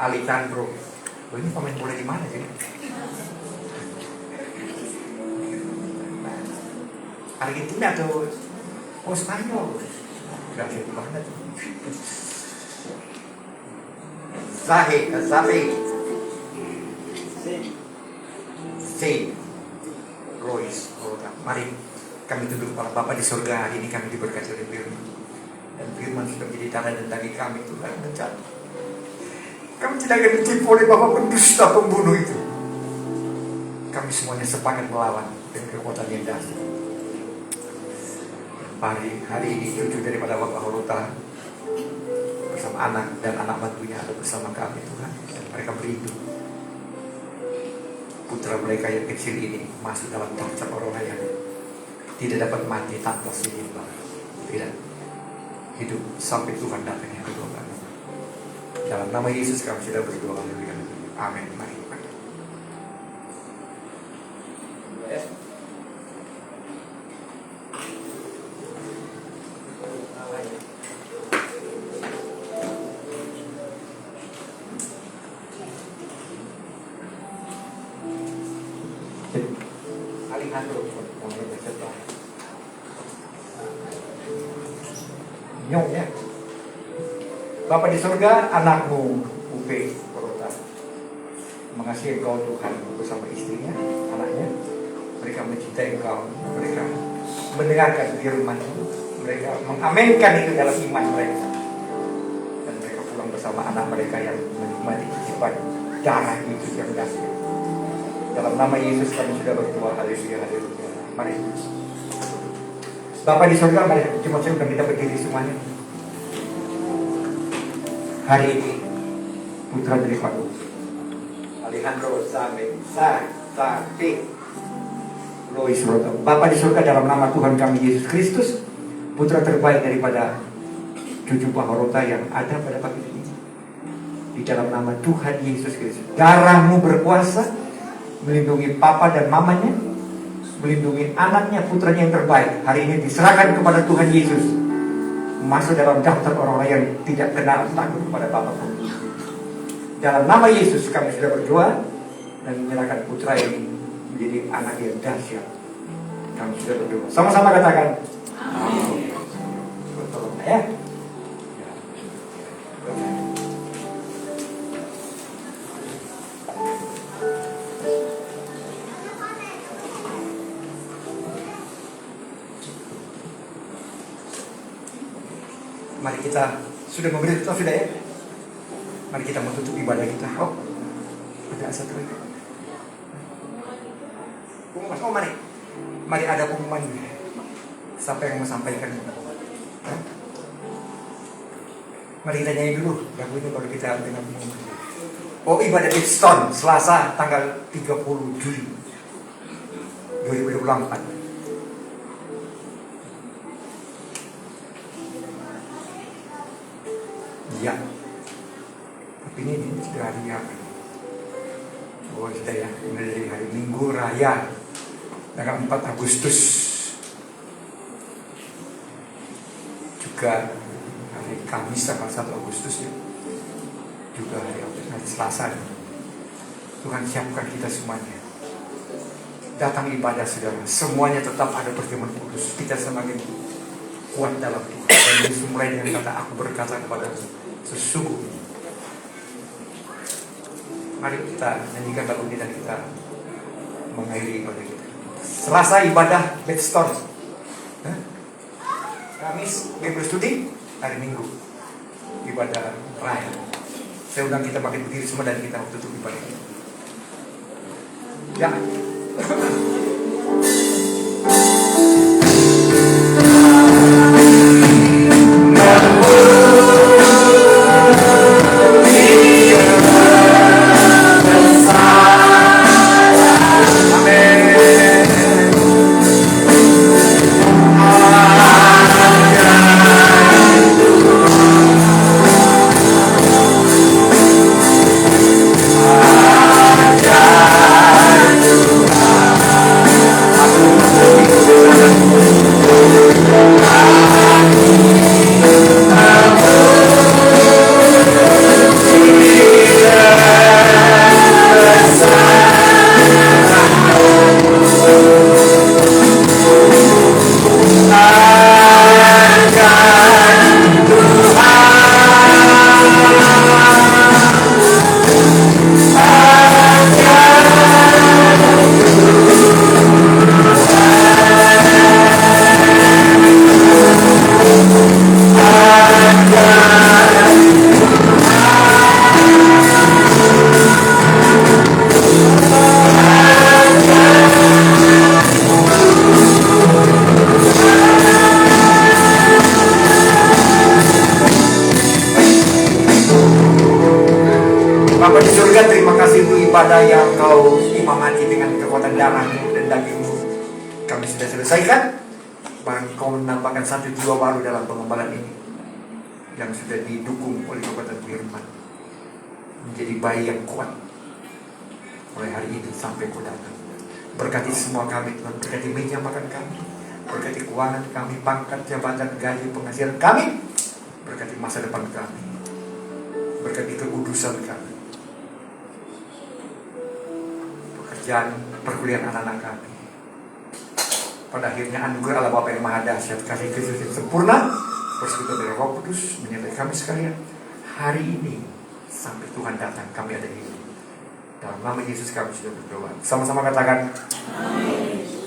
Alejandro. Oh, ini pemain bola di mana sih? Argentina atau Spanyol? Gak ada mana tuh. Zahe. Royce. Mari kami tunduk kepala Bapa di surga. Hari ini kami diberkati oleh firman. Dan firman sudah menjadi darah dan daging kami, Tuhan. Mencatat kami tidak akan ditipu oleh bapak pendusta pembunuh itu. Kami semuanya sepakat melawan dengan kekuatan yang dahsyat. Hari ini cucu daripada Bapak Horota bersama anak dan anak bantunya ada bersama kami, Tuhan. Dan mereka berindu putra mereka yang kecil ini masuk dalam daftar orang yang tidak dapat mati tanpa sejumlah. Tidak hidup sampai Tuhan datang yang kedua kali. Dalam nama Yesus kami sudah berdoa. Amin. Mari. Alejandro, nyong ya. Bapa di surga, anakmu UP Horota mengasihi engkau Tuhan bersama istrinya, anaknya. Mereka mencintai engkau, mereka mendengarkan firman-Mu, mereka mengamenkan itu dalam iman mereka, dan mereka pulang bersama anak mereka yang menikmati cicipan darah itu yang dahsyat. Dalam nama Yesus kami sudah berdoa. Haleluya, haleluya. Mari Bapa di surga, mari cuma saya sudah kita berdiri semuanya. Hari ini putra dari Paku Alejandro Lois Horota, Bapa di surga, dalam nama Tuhan kami Yesus Kristus, putra terbaik daripada cucu Pak Horota yang ada pada pagi ini, di dalam nama Tuhan Yesus Kristus, darah-Mu berkuasa melindungi papa dan mamanya, melindungi anaknya, putranya yang terbaik. Hari ini diserahkan kepada Tuhan Yesus, masuk dalam daftar orang-orang yang tidak kenal takut kepada Bapa. Dalam nama Yesus kami sudah berdoa dan menyerahkan putra ini menjadi anak yang dahsyat. Kami sudah berdoa. Sama-sama katakan amin. Tolong ya. Mari kita sudah memberi sudah ya. Mari kita menutup ibadah kita. Oh, ada satu lagi. Mari ada pengumuman. Siapa yang mau sampaikan? Mari kita nyanyi dulu lagu ini baru kita dengan pengumuman. Oh, ibadah Bridgestone Selasa tanggal 30 Juli 2024. Ya, tapi ini sudah hari apa? Oh sudah ya, ini dari hari Minggu Raya tanggal 4 Agustus. Juga hari Kamis tanggal 1 Agustus ya. Juga hari Selasa. Tuhan siapkan kita semuanya. Datang ibadah saudara, semuanya tetap ada perjamuan kudus. Kita semakin kuat dalam Tuhan. Dan Yesus mulai dengan kata, aku berkata kepada sesungguhnya. Mari kita nyanyikan lagu ini dan kita mengakhiri ibadah kita. Selasa ibadah Bridgestone, Kamis Bible Studi, hari Minggu ibadah Raya. Saya undang kita makin berdiri semua dan kita tutup ibadah kita. Ya. Ajar Bapa di surga, terima kasih untuk ibadah yang Kau imamati dengan kekuatan darah-Mu dan daging-Mu. Kami sudah selesaikan. Bahkan Kau menambahkan satu jiwa baru dalam pengembalaan ini, yang sudah didukung oleh kekuatan firman, menjadi bayi yang kuat mulai hari ini sampai Kau datang. Berkati semua kami Tuhan, berkati meja makan kami, berkati keuangan kami, pangkat, jabatan, gaji, penghasilan kami, berkati masa depan kami, berkati kekudusan kami, pekerjaan, perkuliahan anak-anak kami. Pada akhirnya anugerah Allah Bapa yang Maha Dahsyat, kasih Kristus yang sempurna, persekutuan dari Roh Kudus menyertai kami sekalian hari ini sampai Tuhan datang. Kami ada hidup. Dalam nama Yesus kami sudah berdoa. Sama-sama katakan amin.